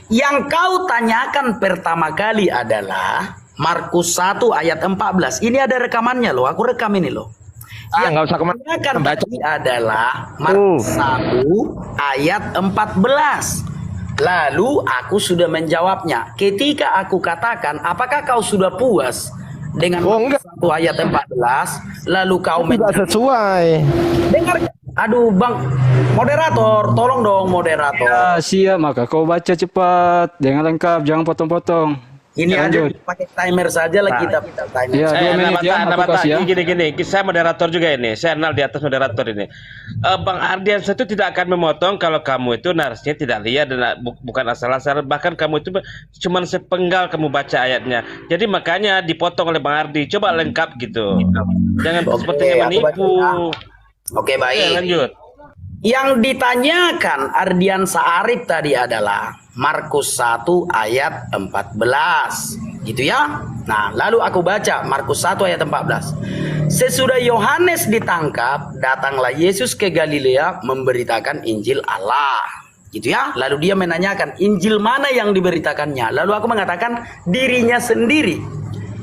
S2: Yang kau tanyakan pertama kali adalah Markus 1 ayat 14. Ini ada rekamannya loh. Aku rekam ini loh.
S1: Nggak usah kemana.
S2: Yang baca adalah Markus 1 ayat 14. Lalu aku sudah menjawabnya. Ketika aku katakan, apakah kau sudah puas dengan satu ayat 14? Lalu kau
S1: tidak sesuai.
S2: Dengar. Aduh bang, moderator, tolong dong moderator.
S6: Ya, siap. Maka kau baca cepat. Jangan lengkap, jangan potong-potong.
S2: Ini
S6: lanjut.
S2: aja pakai timer saja lah kita timer.
S6: Ya, 2 menit ya.
S8: Gini, saya moderator juga ini. Saya kenal di atas moderator ini. Bang Ardiansyah itu tidak akan memotong kalau kamu itu narasinya tidak liar dan bukan asal-asalan. Bahkan kamu itu cuma sepenggal kamu baca ayatnya. Jadi makanya dipotong oleh Bang Ardi. Coba lengkap gitu. Jangan sepertinya menipu.
S2: Oke, baik.
S8: Oke, lanjut.
S2: Yang ditanyakan Ardiansyah Arif tadi adalah Markus 1 ayat 14. Gitu ya. Nah, lalu aku baca Markus 1 ayat 14. Sesudah Yohanes ditangkap, datanglah Yesus ke Galilea memberitakan Injil Allah. Gitu ya. Lalu dia menanyakan, Injil mana yang diberitakannya? Lalu aku mengatakan dirinya sendiri.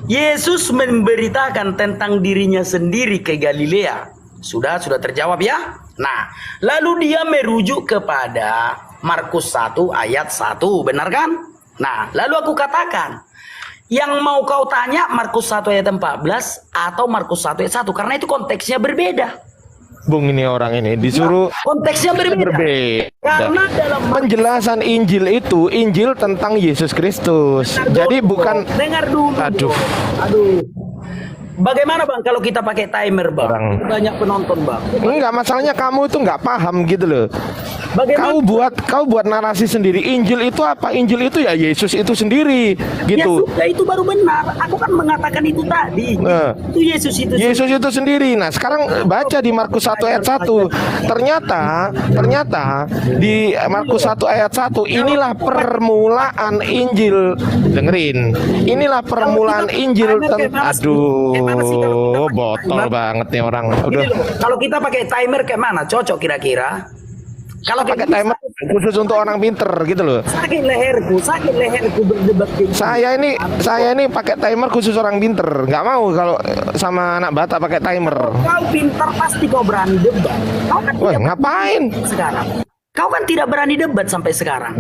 S2: Yesus memberitakan tentang dirinya sendiri ke Galilea. Sudah terjawab ya? Nah, lalu dia merujuk kepada Markus 1 ayat 1, benar kan? Nah, lalu aku katakan, Yang mau kau tanya Markus 1 ayat 14 atau Markus 1 ayat 1 karena itu konteksnya berbeda.
S1: Bung, ini orang ini disuruh
S2: Konteksnya berbeda. Karena dalam
S1: penjelasan Injil itu Injil tentang Yesus Kristus. Jadi bukan
S2: dengar dulu.
S1: Aduh.
S2: Bagaimana Bang kalau kita pakai timer Bang?
S1: Orang.
S2: Banyak penonton Bang.
S1: enggak, masalahnya kamu itu nggak paham gitu loh.
S2: Bagaimana?
S1: Kau buat narasi sendiri. Injil itu apa? Injil itu ya Yesus itu sendiri
S2: Ya
S1: gitu.
S2: sudah, itu baru benar. Aku kan mengatakan itu tadi. Itu Yesus itu.
S1: Yesus itu sendiri. Nah, sekarang baca di Markus 1 ayat 1. Ternyata di Markus 1 ayat 1 inilah permulaan Injil. Dengerin. Inilah permulaan Injil aduh, botol banget nih orang. Udah.
S2: Gini loh, kalau kita pakai timer kayak mana? Cocok kira-kira? Kalau
S1: Pakai timer khusus untuk orang pinter gitu loh.
S2: sakit leherku berdebat gini.
S1: Saya ini pakai timer khusus orang pinter. Nggak mau kalau sama anak Batak pakai timer.
S2: Kau pintar pasti kau berani debat. Kau kan
S1: Wah,
S2: tidak
S1: ngapain?
S2: berani sekarang. Kau kan tidak berani debat sampai sekarang.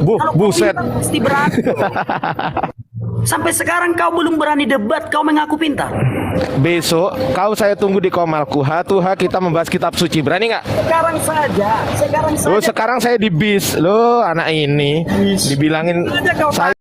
S2: Kalau kau
S1: Buset.
S2: pintar, pasti berani. Sampai sekarang kau belum berani debat, kau mengaku pintar.
S1: Besok saya tunggu di Komalku. Tuha kita membahas kitab suci. Berani nggak?
S2: Sekarang saja.
S1: Sekarang saya di bis. Loh, anak ini dibilangin
S2: Aja kau
S1: saya